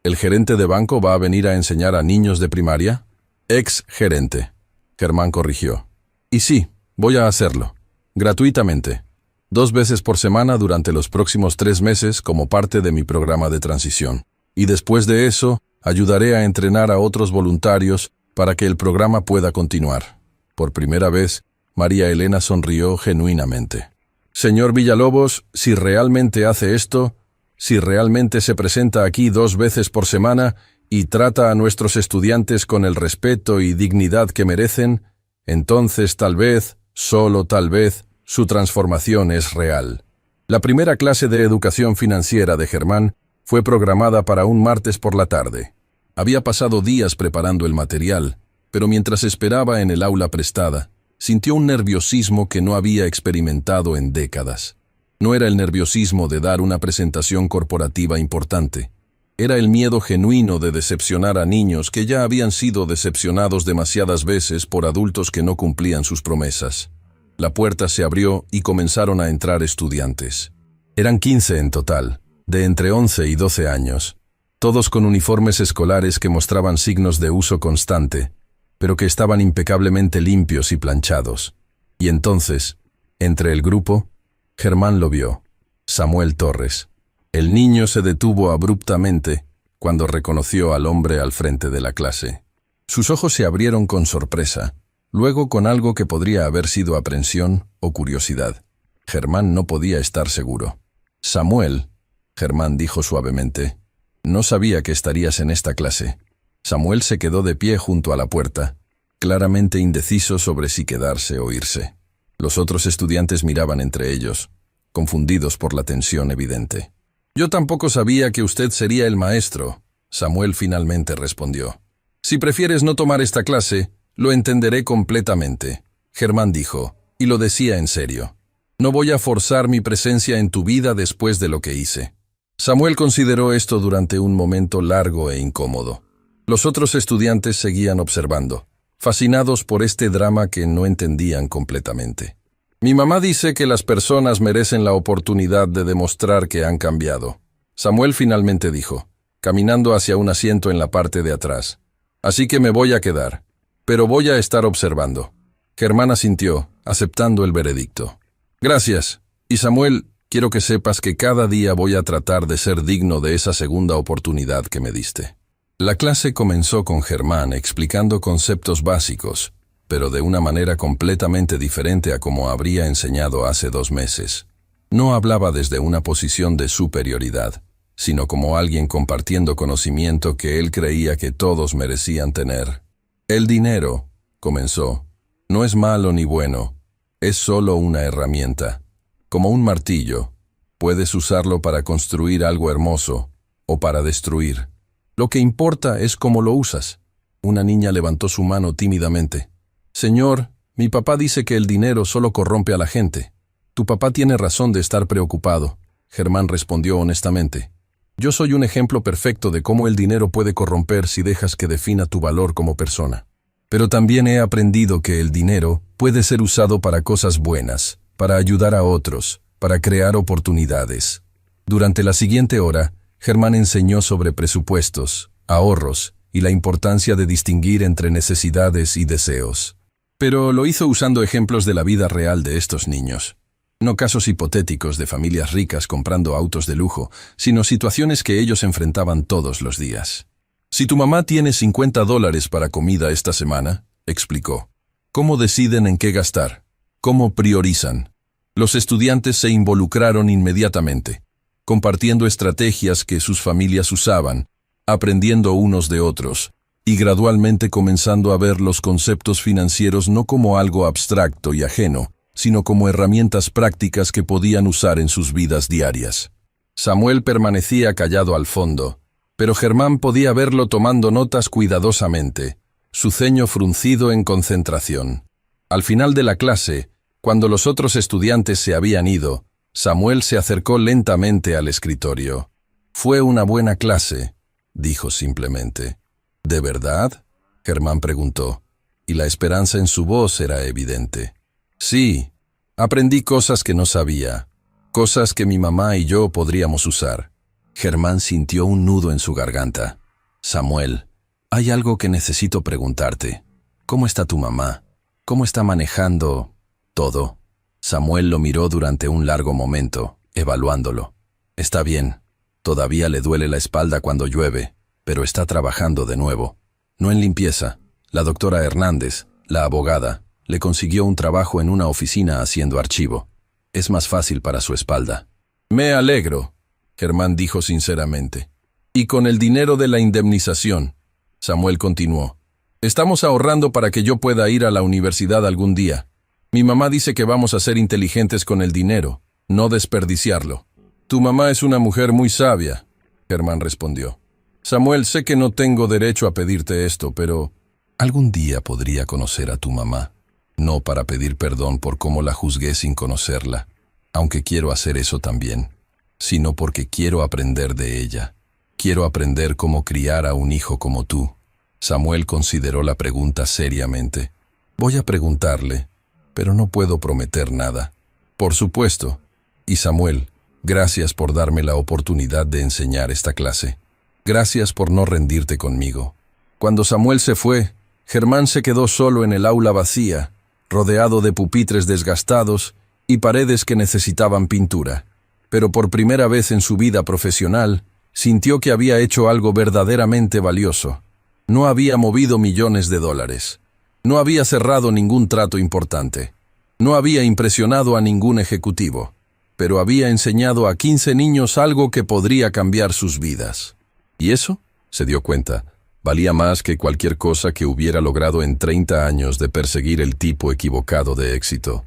Speaker 1: el gerente de banco, va a venir a enseñar a niños de primaria? Ex-gerente, Germán corrigió. Y sí, voy a hacerlo, gratuitamente, 2 veces por semana durante los próximos 3 meses como parte de mi programa de transición. Y después de eso, ayudaré a entrenar a otros voluntarios para que el programa pueda continuar. Por primera vez, María Elena sonrió genuinamente. Señor Villalobos, si realmente hace esto, si realmente se presenta aquí 2 veces por semana y trata a nuestros estudiantes con el respeto y dignidad que merecen, entonces tal vez, solo tal vez, su transformación es real. La primera clase de educación financiera de Germán fue programada para un martes por la tarde. Había pasado días preparando el material, pero mientras esperaba en el aula prestada, sintió un nerviosismo que no había experimentado en décadas. No era el nerviosismo de dar una presentación corporativa importante. Era el miedo genuino de decepcionar a niños que ya habían sido decepcionados demasiadas veces por adultos que no cumplían sus promesas. La puerta se abrió y comenzaron a entrar estudiantes. Eran 15 en total, de entre 11 y 12 años, todos con uniformes escolares que mostraban signos de uso constante, pero que estaban impecablemente limpios y planchados. Y entonces, entre el grupo, Germán lo vio, Samuel Torres. El niño se detuvo abruptamente cuando reconoció al hombre al frente de la clase. Sus ojos se abrieron con sorpresa, luego con algo que podría haber sido aprensión o curiosidad. Germán no podía estar seguro. Samuel, Germán dijo suavemente, no sabía que estarías en esta clase. Samuel se quedó de pie junto a la puerta, claramente indeciso sobre si quedarse o irse. Los otros estudiantes miraban entre ellos, confundidos por la tensión evidente. Yo tampoco sabía que usted sería el maestro, Samuel finalmente respondió. Si prefieres no tomar esta clase, lo entenderé completamente, Germán dijo, y lo decía en serio. No voy a forzar mi presencia en tu vida después de lo que hice. Samuel consideró esto durante un momento largo e incómodo. Los otros estudiantes seguían observando, fascinados por este drama que no entendían completamente. Mi mamá dice que las personas merecen la oportunidad de demostrar que han cambiado. Samuel finalmente dijo, caminando hacia un asiento en la parte de atrás. Así que me voy a quedar, pero voy a estar observando. Germán asintió, aceptando el veredicto. Gracias. Y Samuel, quiero que sepas que cada día voy a tratar de ser digno de esa segunda oportunidad que me diste. La clase comenzó con Germán explicando conceptos básicos, pero de una manera completamente diferente a como habría enseñado hace 2 meses. No hablaba desde una posición de superioridad, sino como alguien compartiendo conocimiento que él creía que todos merecían tener. El dinero, comenzó, no es malo ni bueno, es solo una herramienta. Como un martillo, puedes usarlo para construir algo hermoso o para destruir. Lo que importa es cómo lo usas. Una niña levantó su mano tímidamente. Señor, mi papá dice que el dinero solo corrompe a la gente. Tu papá tiene razón de estar preocupado, Germán respondió honestamente. Yo soy un ejemplo perfecto de cómo el dinero puede corromper si dejas que defina tu valor como persona. Pero también he aprendido que el dinero puede ser usado para cosas buenas, para ayudar a otros, para crear oportunidades. Durante la siguiente hora, Germán enseñó sobre presupuestos, ahorros y la importancia de distinguir entre necesidades y deseos. Pero lo hizo usando ejemplos de la vida real de estos niños. No casos hipotéticos de familias ricas comprando autos de lujo, sino situaciones que ellos enfrentaban todos los días. Si tu mamá tiene $50 para comida esta semana, explicó, ¿cómo deciden en qué gastar? ¿Cómo priorizan? Los estudiantes se involucraron inmediatamente, compartiendo estrategias que sus familias usaban, aprendiendo unos de otros, y gradualmente comenzando a ver los conceptos financieros no como algo abstracto y ajeno, sino como herramientas prácticas que podían usar en sus vidas diarias. Samuel permanecía callado al fondo, pero Germán podía verlo tomando notas cuidadosamente, su ceño fruncido en concentración. Al final de la clase, cuando los otros estudiantes se habían ido, Samuel se acercó lentamente al escritorio. «Fue una buena clase», dijo simplemente. «¿De verdad?», Germán preguntó, y la esperanza en su voz era evidente. «Sí, aprendí cosas que no sabía, cosas que mi mamá y yo podríamos usar». Germán sintió un nudo en su garganta. «Samuel, hay algo que necesito preguntarte. ¿Cómo está tu mamá? ¿Cómo está manejando todo?» Samuel lo miró durante un largo momento, evaluándolo. «Está bien. Todavía le duele la espalda cuando llueve, pero está trabajando de nuevo. No en limpieza. La doctora Hernández, la abogada, le consiguió un trabajo en una oficina haciendo archivo. Es más fácil para su espalda». «Me alegro», Germán dijo sinceramente. «Y con el dinero de la indemnización», Samuel continuó, «estamos ahorrando para que yo pueda ir a la universidad algún día. Mi mamá dice que vamos a ser inteligentes con el dinero, no desperdiciarlo». «Tu mamá es una mujer muy sabia», Germán respondió. «Samuel, sé que no tengo derecho a pedirte esto, pero algún día podría conocer a tu mamá. No para pedir perdón por cómo la juzgué sin conocerla, aunque quiero hacer eso también, sino porque quiero aprender de ella. Quiero aprender cómo criar a un hijo como tú». Samuel consideró la pregunta seriamente. «Voy a preguntarle, pero no puedo prometer nada». «Por supuesto. Y Samuel, gracias por darme la oportunidad de enseñar esta clase. Gracias por no rendirte conmigo». Cuando Samuel se fue, Germán se quedó solo en el aula vacía, rodeado de pupitres desgastados y paredes que necesitaban pintura. Pero por primera vez en su vida profesional, sintió que había hecho algo verdaderamente valioso. No había movido millones de dólares. No había cerrado ningún trato importante. No había impresionado a ningún ejecutivo. Pero había enseñado a 15 niños algo que podría cambiar sus vidas. Y eso, se dio cuenta, valía más que cualquier cosa que hubiera logrado en 30 años de perseguir el tipo equivocado de éxito.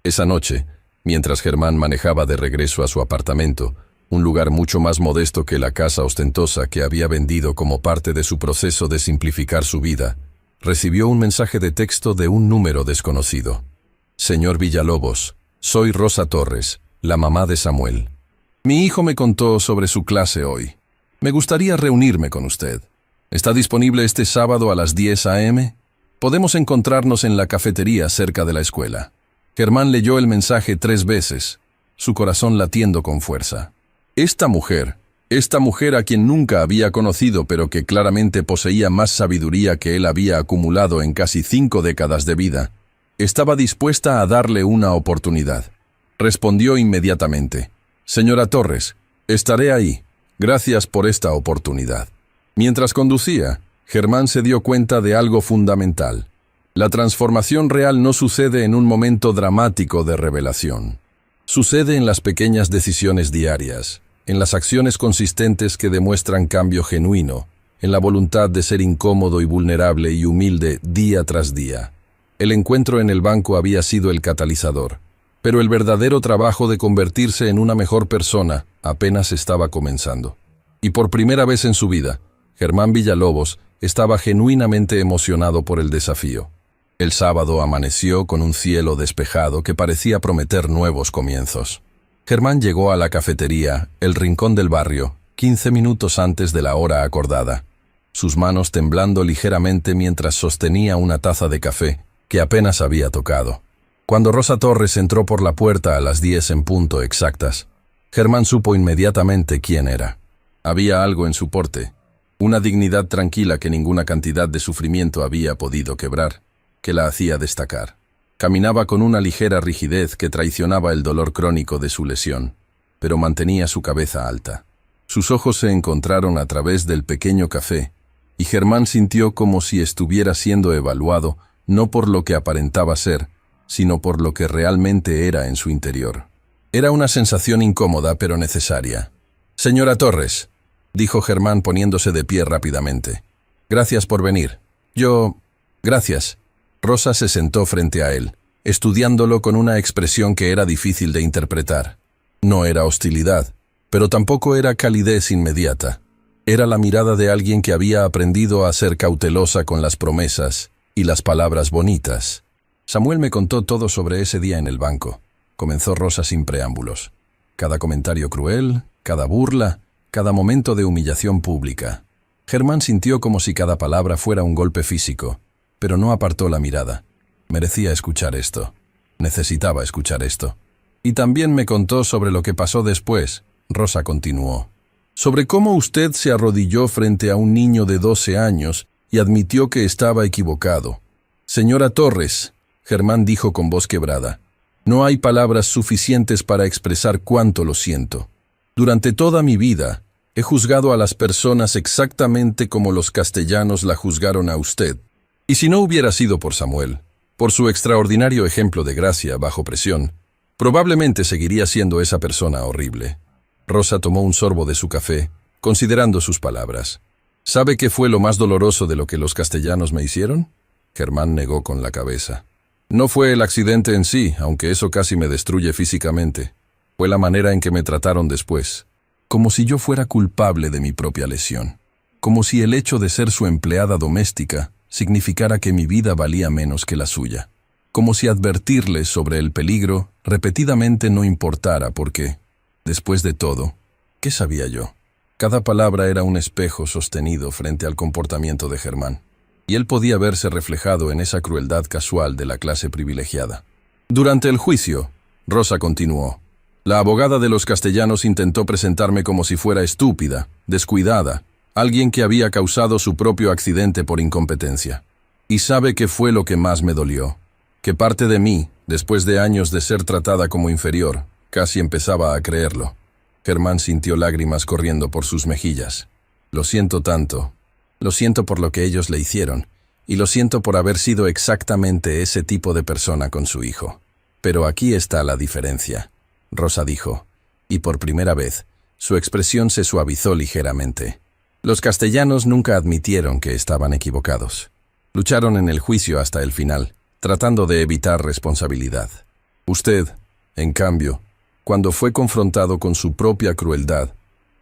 Speaker 1: Esa noche, mientras Germán manejaba de regreso a su apartamento, un lugar mucho más modesto que la casa ostentosa que había vendido como parte de su proceso de simplificar su vida, recibió un mensaje de texto de un número desconocido. Señor Villalobos, soy Rosa Torres, la mamá de Samuel. Mi hijo me contó sobre su clase hoy. Me gustaría reunirme con usted. ¿Está disponible este sábado a las 10 a.m.? Podemos encontrarnos en la cafetería cerca de la escuela. Germán leyó el mensaje 3 veces, su corazón latiendo con fuerza. Esta mujer a quien nunca había conocido pero que claramente poseía más sabiduría que él había acumulado en casi 5 décadas de vida, estaba dispuesta a darle una oportunidad. Respondió inmediatamente: Señora Torres, estaré ahí. Gracias por esta oportunidad. Mientras conducía, Germán se dio cuenta de algo fundamental. La transformación real no sucede en un momento dramático de revelación. Sucede en las pequeñas decisiones diarias, en las acciones consistentes que demuestran cambio genuino, en la voluntad de ser incómodo y vulnerable y humilde día tras día. El encuentro en el banco había sido el catalizador, pero el verdadero trabajo de convertirse en una mejor persona apenas estaba comenzando. Y por primera vez en su vida, Germán Villalobos estaba genuinamente emocionado por el desafío. El sábado amaneció con un cielo despejado que parecía prometer nuevos comienzos. Germán llegó a la cafetería, el rincón del barrio, 15 minutos antes de la hora acordada, sus manos temblando ligeramente mientras sostenía una taza de café que apenas había tocado. Cuando Rosa Torres entró por la puerta a las 10 en punto exactas, Germán supo inmediatamente quién era. Había algo en su porte, una dignidad tranquila que ninguna cantidad de sufrimiento había podido quebrar, que la hacía destacar. Caminaba con una ligera rigidez que traicionaba el dolor crónico de su lesión, pero mantenía su cabeza alta. Sus ojos se encontraron a través del pequeño café, y Germán sintió como si estuviera siendo evaluado no por lo que aparentaba ser, sino por lo que realmente era en su interior. Era una sensación incómoda pero necesaria. «Señora Torres», dijo Germán poniéndose de pie rápidamente. «Gracias por venir. Gracias». Rosa se sentó frente a él, estudiándolo con una expresión que era difícil de interpretar. No era hostilidad, pero tampoco era calidez inmediata. Era la mirada de alguien que había aprendido a ser cautelosa con las promesas y las palabras bonitas. Samuel me contó todo sobre ese día en el banco, comenzó Rosa sin preámbulos. Cada comentario cruel, cada burla, cada momento de humillación pública. Germán sintió como si cada palabra fuera un golpe físico, pero no apartó la mirada. Merecía escuchar esto. Necesitaba escuchar esto. Y también me contó sobre lo que pasó después, Rosa continuó. Sobre cómo usted se arrodilló frente a un niño de 12 años y admitió que estaba equivocado. Señora Torres, Germán dijo con voz quebrada, no hay palabras suficientes para expresar cuánto lo siento. Durante toda mi vida, he juzgado a las personas exactamente como los castellanos la juzgaron a usted. Y si no hubiera sido por Samuel, por su extraordinario ejemplo de gracia bajo presión, probablemente seguiría siendo esa persona horrible. Rosa tomó un sorbo de su café, considerando sus palabras. ¿Sabe qué fue lo más doloroso de lo que los castellanos me hicieron? Germán negó con la cabeza. No fue el accidente en sí, aunque eso casi me destruye físicamente. Fue la manera en que me trataron después. Como si yo fuera culpable de mi propia lesión. Como si el hecho de ser su empleada doméstica significara que mi vida valía menos que la suya. Como si advertirles sobre el peligro repetidamente no importara porque, después de todo, ¿qué sabía yo? Cada palabra era un espejo sostenido frente al comportamiento de Germán, y él podía verse reflejado en esa crueldad casual de la clase privilegiada. Durante el juicio, Rosa continuó, la abogada de los castellanos intentó presentarme como si fuera estúpida, descuidada, alguien que había causado su propio accidente por incompetencia. Y sabe qué fue lo que más me dolió. Que parte de mí, después de años de ser tratada como inferior, casi empezaba a creerlo. Germán sintió lágrimas corriendo por sus mejillas. Lo siento tanto. Lo siento por lo que ellos le hicieron. Y lo siento por haber sido exactamente ese tipo de persona con su hijo. Pero aquí está la diferencia, Rosa dijo. Y por primera vez, su expresión se suavizó ligeramente. Los castellanos nunca admitieron que estaban equivocados. Lucharon en el juicio hasta el final, tratando de evitar responsabilidad. Usted, en cambio, cuando fue confrontado con su propia crueldad,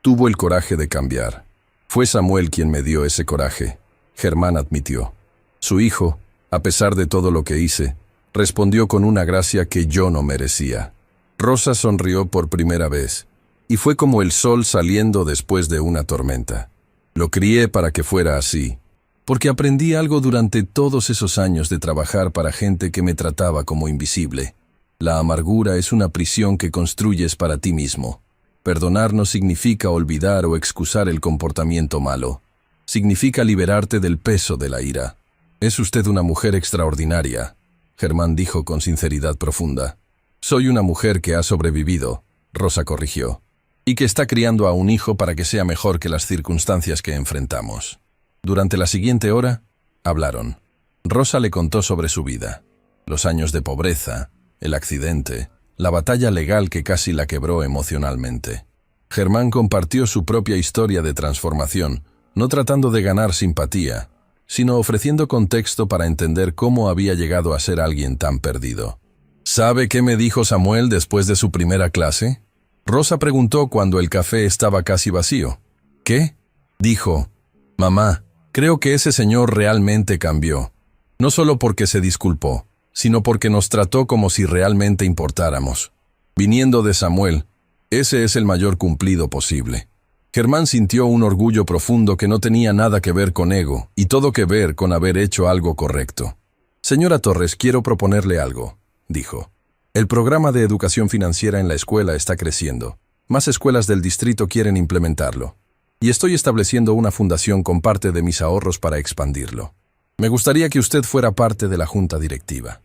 Speaker 1: tuvo el coraje de cambiar. Fue Samuel quien me dio ese coraje, Germán admitió. Su hijo, a pesar de todo lo que hice, respondió con una gracia que yo no merecía. Rosa sonrió por primera vez, y fue como el sol saliendo después de una tormenta. Lo crié para que fuera así, porque aprendí algo durante todos esos años de trabajar para gente que me trataba como invisible. La amargura es una prisión que construyes para ti mismo. Perdonar no significa olvidar o excusar el comportamiento malo. Significa liberarte del peso de la ira. Es usted una mujer extraordinaria, Germán dijo con sinceridad profunda. Soy una mujer que ha sobrevivido, Rosa corrigió, y que está criando a un hijo para que sea mejor que las circunstancias que enfrentamos. Durante la siguiente hora, hablaron. Rosa le contó sobre su vida, los años de pobreza, el accidente, la batalla legal que casi la quebró emocionalmente. Germán compartió su propia historia de transformación, no tratando de ganar simpatía, sino ofreciendo contexto para entender cómo había llegado a ser alguien tan perdido. ¿Sabe qué me dijo Samuel después de su primera clase? Rosa preguntó cuando el café estaba casi vacío. ¿Qué? Dijo, mamá, creo que ese señor realmente cambió. No solo porque se disculpó, sino porque nos trató como si realmente importáramos. Viniendo de Samuel, ese es el mayor cumplido posible. Germán sintió un orgullo profundo que no tenía nada que ver con ego y todo que ver con haber hecho algo correcto. Señora Torres, quiero proponerle algo, dijo. El programa de educación financiera en la escuela está creciendo. Más escuelas del distrito quieren implementarlo. Y estoy estableciendo una fundación con parte de mis ahorros para expandirlo. Me gustaría que usted fuera parte de la junta directiva.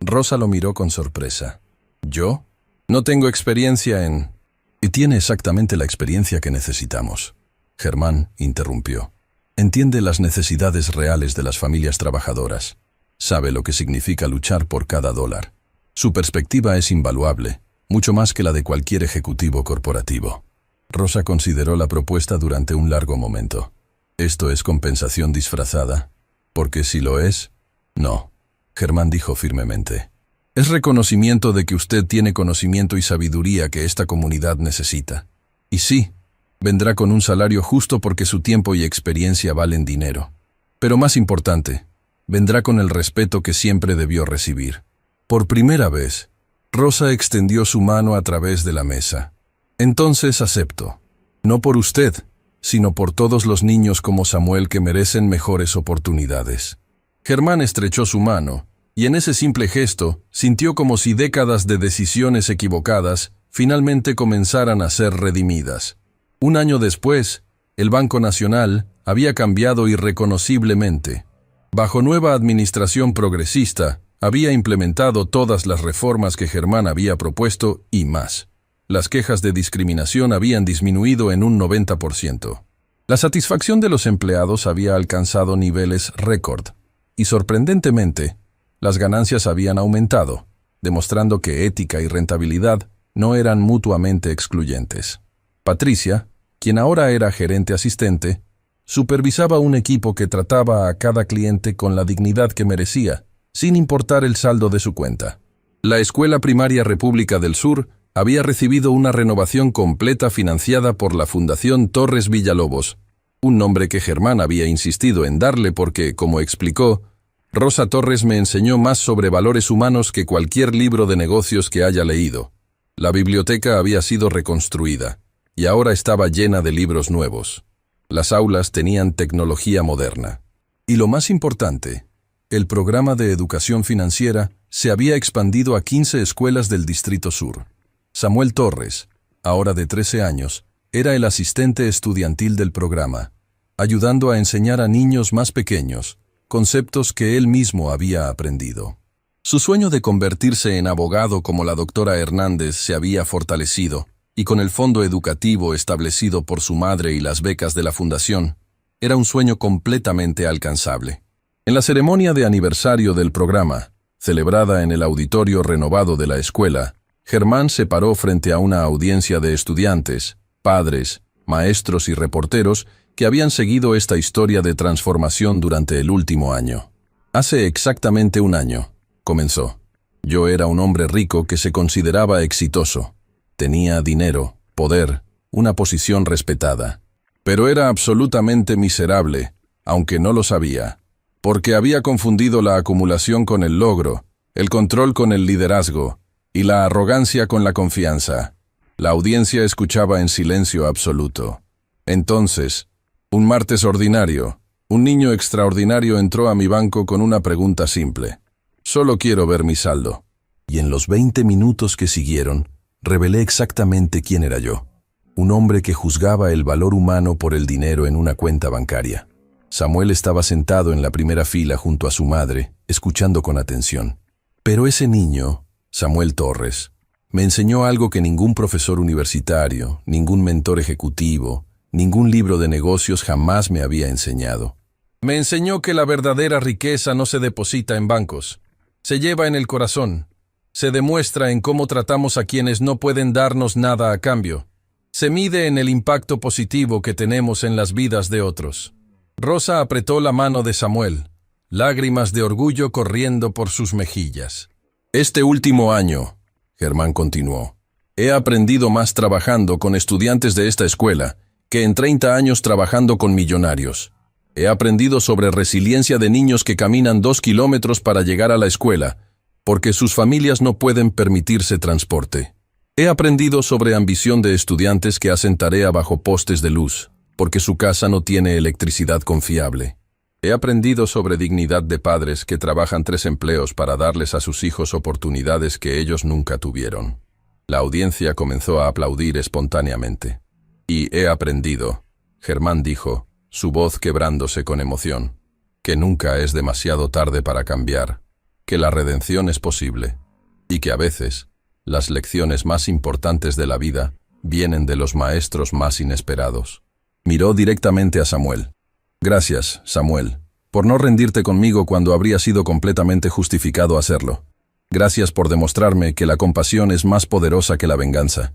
Speaker 1: Rosa lo miró con sorpresa. ¿Yo? No tengo experiencia en... Y tiene exactamente la experiencia que necesitamos. Germán interrumpió. Entiende las necesidades reales de las familias trabajadoras. Sabe lo que significa luchar por cada dólar. Su perspectiva es invaluable, mucho más que la de cualquier ejecutivo corporativo. Rosa consideró la propuesta durante un largo momento. ¿Esto es compensación disfrazada? Porque si lo es, no. Germán dijo firmemente. Es reconocimiento de que usted tiene conocimiento y sabiduría que esta comunidad necesita. Y sí, vendrá con un salario justo porque su tiempo y experiencia valen dinero. Pero más importante, vendrá con el respeto que siempre debió recibir. Por primera vez, Rosa extendió su mano a través de la mesa. Entonces acepto. No por usted, sino por todos los niños como Samuel que merecen mejores oportunidades. Germán estrechó su mano, y en ese simple gesto sintió como si décadas de decisiones equivocadas finalmente comenzaran a ser redimidas. Un año después, el Banco Nacional había cambiado irreconociblemente. Bajo nueva administración progresista, había implementado todas las reformas que Germán había propuesto y más. Las quejas de discriminación habían disminuido en un 90%. La satisfacción de los empleados había alcanzado niveles récord. Y sorprendentemente, las ganancias habían aumentado, demostrando que ética y rentabilidad no eran mutuamente excluyentes. Patricia, quien ahora era gerente asistente, supervisaba un equipo que trataba a cada cliente con la dignidad que merecía, sin importar el saldo de su cuenta. La Escuela Primaria República del Sur había recibido una renovación completa financiada por la Fundación Torres Villalobos, un nombre que Germán había insistido en darle porque, como explicó, Rosa Torres me enseñó más sobre valores humanos que cualquier libro de negocios que haya leído. La biblioteca había sido reconstruida, y ahora estaba llena de libros nuevos. Las aulas tenían tecnología moderna. Y lo más importante, el programa de educación financiera se había expandido a 15 escuelas del Distrito Sur. Samuel Torres, ahora de 13 años, era el asistente estudiantil del programa, ayudando a enseñar a niños más pequeños conceptos que él mismo había aprendido. Su sueño de convertirse en abogado como la doctora Hernández se había fortalecido, y con el fondo educativo establecido por su madre y las becas de la fundación, era un sueño completamente alcanzable. En la ceremonia de aniversario del programa, celebrada en el auditorio renovado de la escuela, Germán se paró frente a una audiencia de estudiantes, padres, maestros y reporteros que habían seguido esta historia de transformación durante el último año. Hace exactamente un año, comenzó. Yo era un hombre rico que se consideraba exitoso. Tenía dinero, poder, una posición respetada. Pero era absolutamente miserable, aunque no lo sabía, porque había confundido la acumulación con el logro, el control con el liderazgo, y la arrogancia con la confianza. La audiencia escuchaba en silencio absoluto. Entonces, un martes ordinario, un niño extraordinario entró a mi banco con una pregunta simple. Solo quiero ver mi saldo. Y en los 20 minutos que siguieron, revelé exactamente quién era yo. Un hombre que juzgaba el valor humano por el dinero en una cuenta bancaria. Samuel estaba sentado en la primera fila junto a su madre, escuchando con atención. Pero ese niño, Samuel Torres, me enseñó algo que ningún profesor universitario, ningún mentor ejecutivo, ningún libro de negocios jamás me había enseñado. Me enseñó que la verdadera riqueza no se deposita en bancos, se lleva en el corazón, se demuestra en cómo tratamos a quienes no pueden darnos nada a cambio. Se mide en el impacto positivo que tenemos en las vidas de otros. Rosa apretó la mano de Samuel, lágrimas de orgullo corriendo por sus mejillas. Este último año, Germán continuó, he aprendido más trabajando con estudiantes de esta escuela que en 30 años trabajando con millonarios. He aprendido sobre resiliencia de niños que caminan 2 kilómetros para llegar a la escuela, porque sus familias no pueden permitirse transporte. He aprendido sobre ambición de estudiantes que hacen tarea bajo postes de luz, porque su casa no tiene electricidad confiable. He aprendido sobre dignidad de padres que trabajan 3 empleos para darles a sus hijos oportunidades que ellos nunca tuvieron. La audiencia comenzó a aplaudir espontáneamente. Y he aprendido, Germán dijo, su voz quebrándose con emoción, que nunca es demasiado tarde para cambiar, que la redención es posible, y que a veces las lecciones más importantes de la vida vienen de los maestros más inesperados. Miró directamente a Samuel. Gracias, Samuel, por no rendirte conmigo cuando habría sido completamente justificado hacerlo. Gracias por demostrarme que la compasión es más poderosa que la venganza.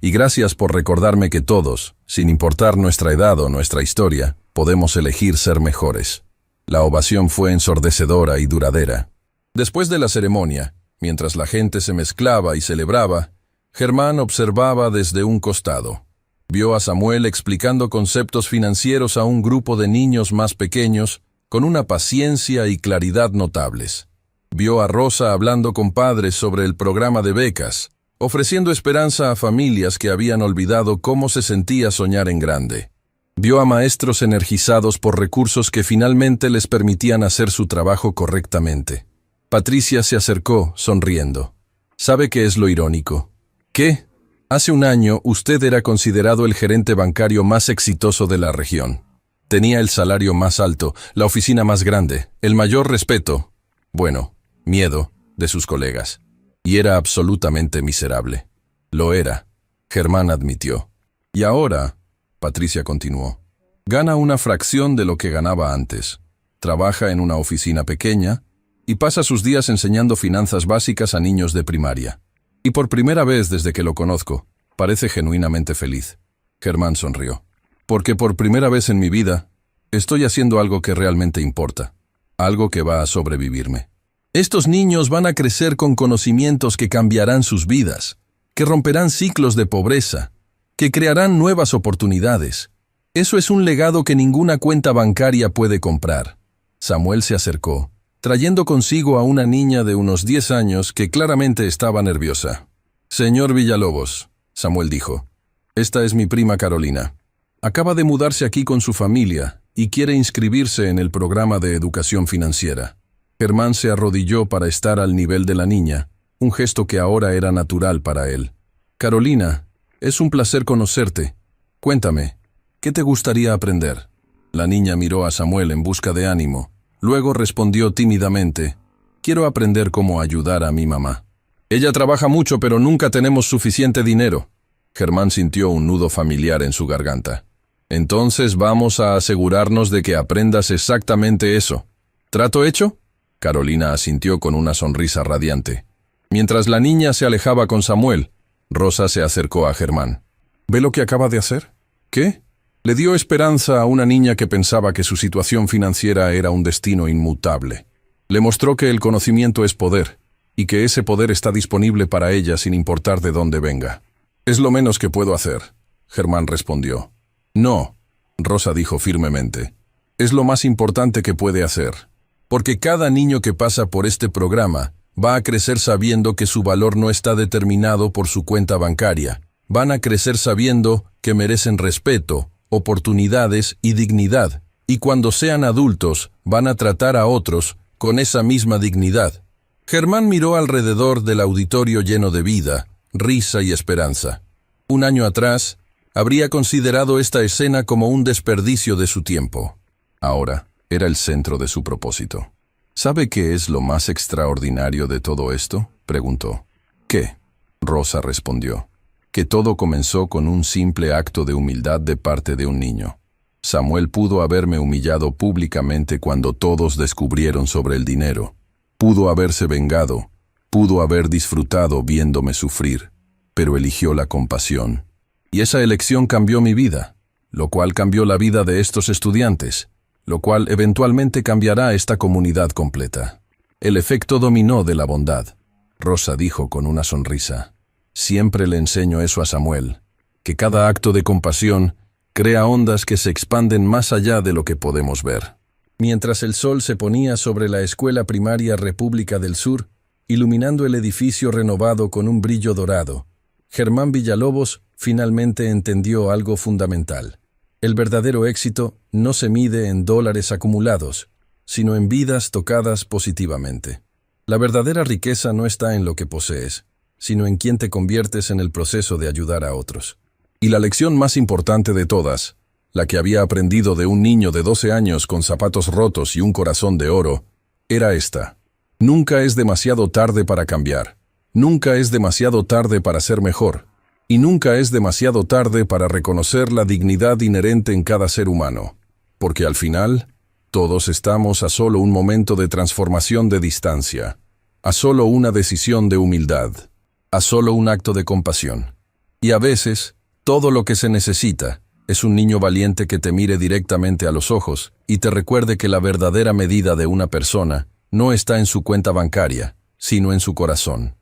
Speaker 1: Y gracias por recordarme que todos, sin importar nuestra edad o nuestra historia, podemos elegir ser mejores. La ovación fue ensordecedora y duradera. Después de la ceremonia, mientras la gente se mezclaba y celebraba, Germán observaba desde un costado. Vio a Samuel explicando conceptos financieros a un grupo de niños más pequeños con una paciencia y claridad notables. Vio a Rosa hablando con padres sobre el programa de becas, ofreciendo esperanza a familias que habían olvidado cómo se sentía soñar en grande. Vio a maestros energizados por recursos que finalmente les permitían hacer su trabajo correctamente. Patricia se acercó, sonriendo. ¿Sabe qué es lo irónico? ¿Qué? Hace un año usted era considerado el gerente bancario más exitoso de la región. Tenía el salario más alto, la oficina más grande, el mayor respeto, bueno, miedo, de sus colegas. Y era absolutamente miserable. Lo era, Germán admitió. Y ahora, Patricia continuó, gana una fracción de lo que ganaba antes. Trabaja en una oficina pequeña, y pasa sus días enseñando finanzas básicas a niños de primaria. Y por primera vez desde que lo conozco, parece genuinamente feliz. Germán sonrió. Porque por primera vez en mi vida, estoy haciendo algo que realmente importa. Algo que va a sobrevivirme. Estos niños van a crecer con conocimientos que cambiarán sus vidas, que romperán ciclos de pobreza, que crearán nuevas oportunidades. Eso es un legado que ninguna cuenta bancaria puede comprar. Samuel se acercó, trayendo consigo a una niña de unos 10 años que claramente estaba nerviosa. Señor Villalobos, Samuel dijo, esta es mi prima Carolina. Acaba de mudarse aquí con su familia y quiere inscribirse en el programa de educación financiera. Germán se arrodilló para estar al nivel de la niña, un gesto que ahora era natural para él. Carolina, es un placer conocerte. Cuéntame, ¿qué te gustaría aprender? La niña miró a Samuel en busca de ánimo. Luego respondió tímidamente, quiero aprender cómo ayudar a mi mamá. Ella trabaja mucho, pero nunca tenemos suficiente dinero. Germán sintió un nudo familiar en su garganta. Entonces vamos a asegurarnos de que aprendas exactamente eso. ¿Trato hecho? Carolina asintió con una sonrisa radiante. Mientras la niña se alejaba con Samuel, Rosa se acercó a Germán. ¿Ve lo que acaba de hacer? ¿Qué? Le dio esperanza a una niña que pensaba que su situación financiera era un destino inmutable. Le mostró que el conocimiento es poder, y que ese poder está disponible para ella sin importar de dónde venga. Es lo menos que puedo hacer, Germán respondió. No, Rosa dijo firmemente. Es lo más importante que puede hacer. Porque cada niño que pasa por este programa va a crecer sabiendo que su valor no está determinado por su cuenta bancaria. Van a crecer sabiendo que merecen respeto, oportunidades y dignidad. Y cuando sean adultos, van a tratar a otros con esa misma dignidad. Germán miró alrededor del auditorio lleno de vida, risa y esperanza. Un año atrás, habría considerado esta escena como un desperdicio de su tiempo. Ahora, era el centro de su propósito. ¿Sabe qué es lo más extraordinario de todo esto?, preguntó. ¿Qué?, Rosa respondió. Que todo comenzó con un simple acto de humildad de parte de un niño. Samuel pudo haberme humillado públicamente cuando todos descubrieron sobre el dinero. Pudo haberse vengado, pudo haber disfrutado viéndome sufrir, pero eligió la compasión. Y esa elección cambió mi vida, lo cual cambió la vida de estos estudiantes, lo cual eventualmente cambiará esta comunidad completa. El efecto dominó de la bondad, Rosa dijo con una sonrisa. Siempre le enseño eso a Samuel, que cada acto de compasión crea ondas que se expanden más allá de lo que podemos ver. Mientras el sol se ponía sobre la Escuela Primaria República del Sur, iluminando el edificio renovado con un brillo dorado, Germán Villalobos finalmente entendió algo fundamental. El verdadero éxito no se mide en dólares acumulados, sino en vidas tocadas positivamente. La verdadera riqueza no está en lo que posees, sino en quién te conviertes en el proceso de ayudar a otros. Y la lección más importante de todas, la que había aprendido de un niño de 12 años con zapatos rotos y un corazón de oro, era esta. Nunca es demasiado tarde para cambiar. Nunca es demasiado tarde para ser mejor. Y nunca es demasiado tarde para reconocer la dignidad inherente en cada ser humano. Porque al final, todos estamos a solo un momento de transformación de distancia, a solo una decisión de humildad, a solo un acto de compasión. Y a veces, todo lo que se necesita es un niño valiente que te mire directamente a los ojos y te recuerde que la verdadera medida de una persona no está en su cuenta bancaria, sino en su corazón.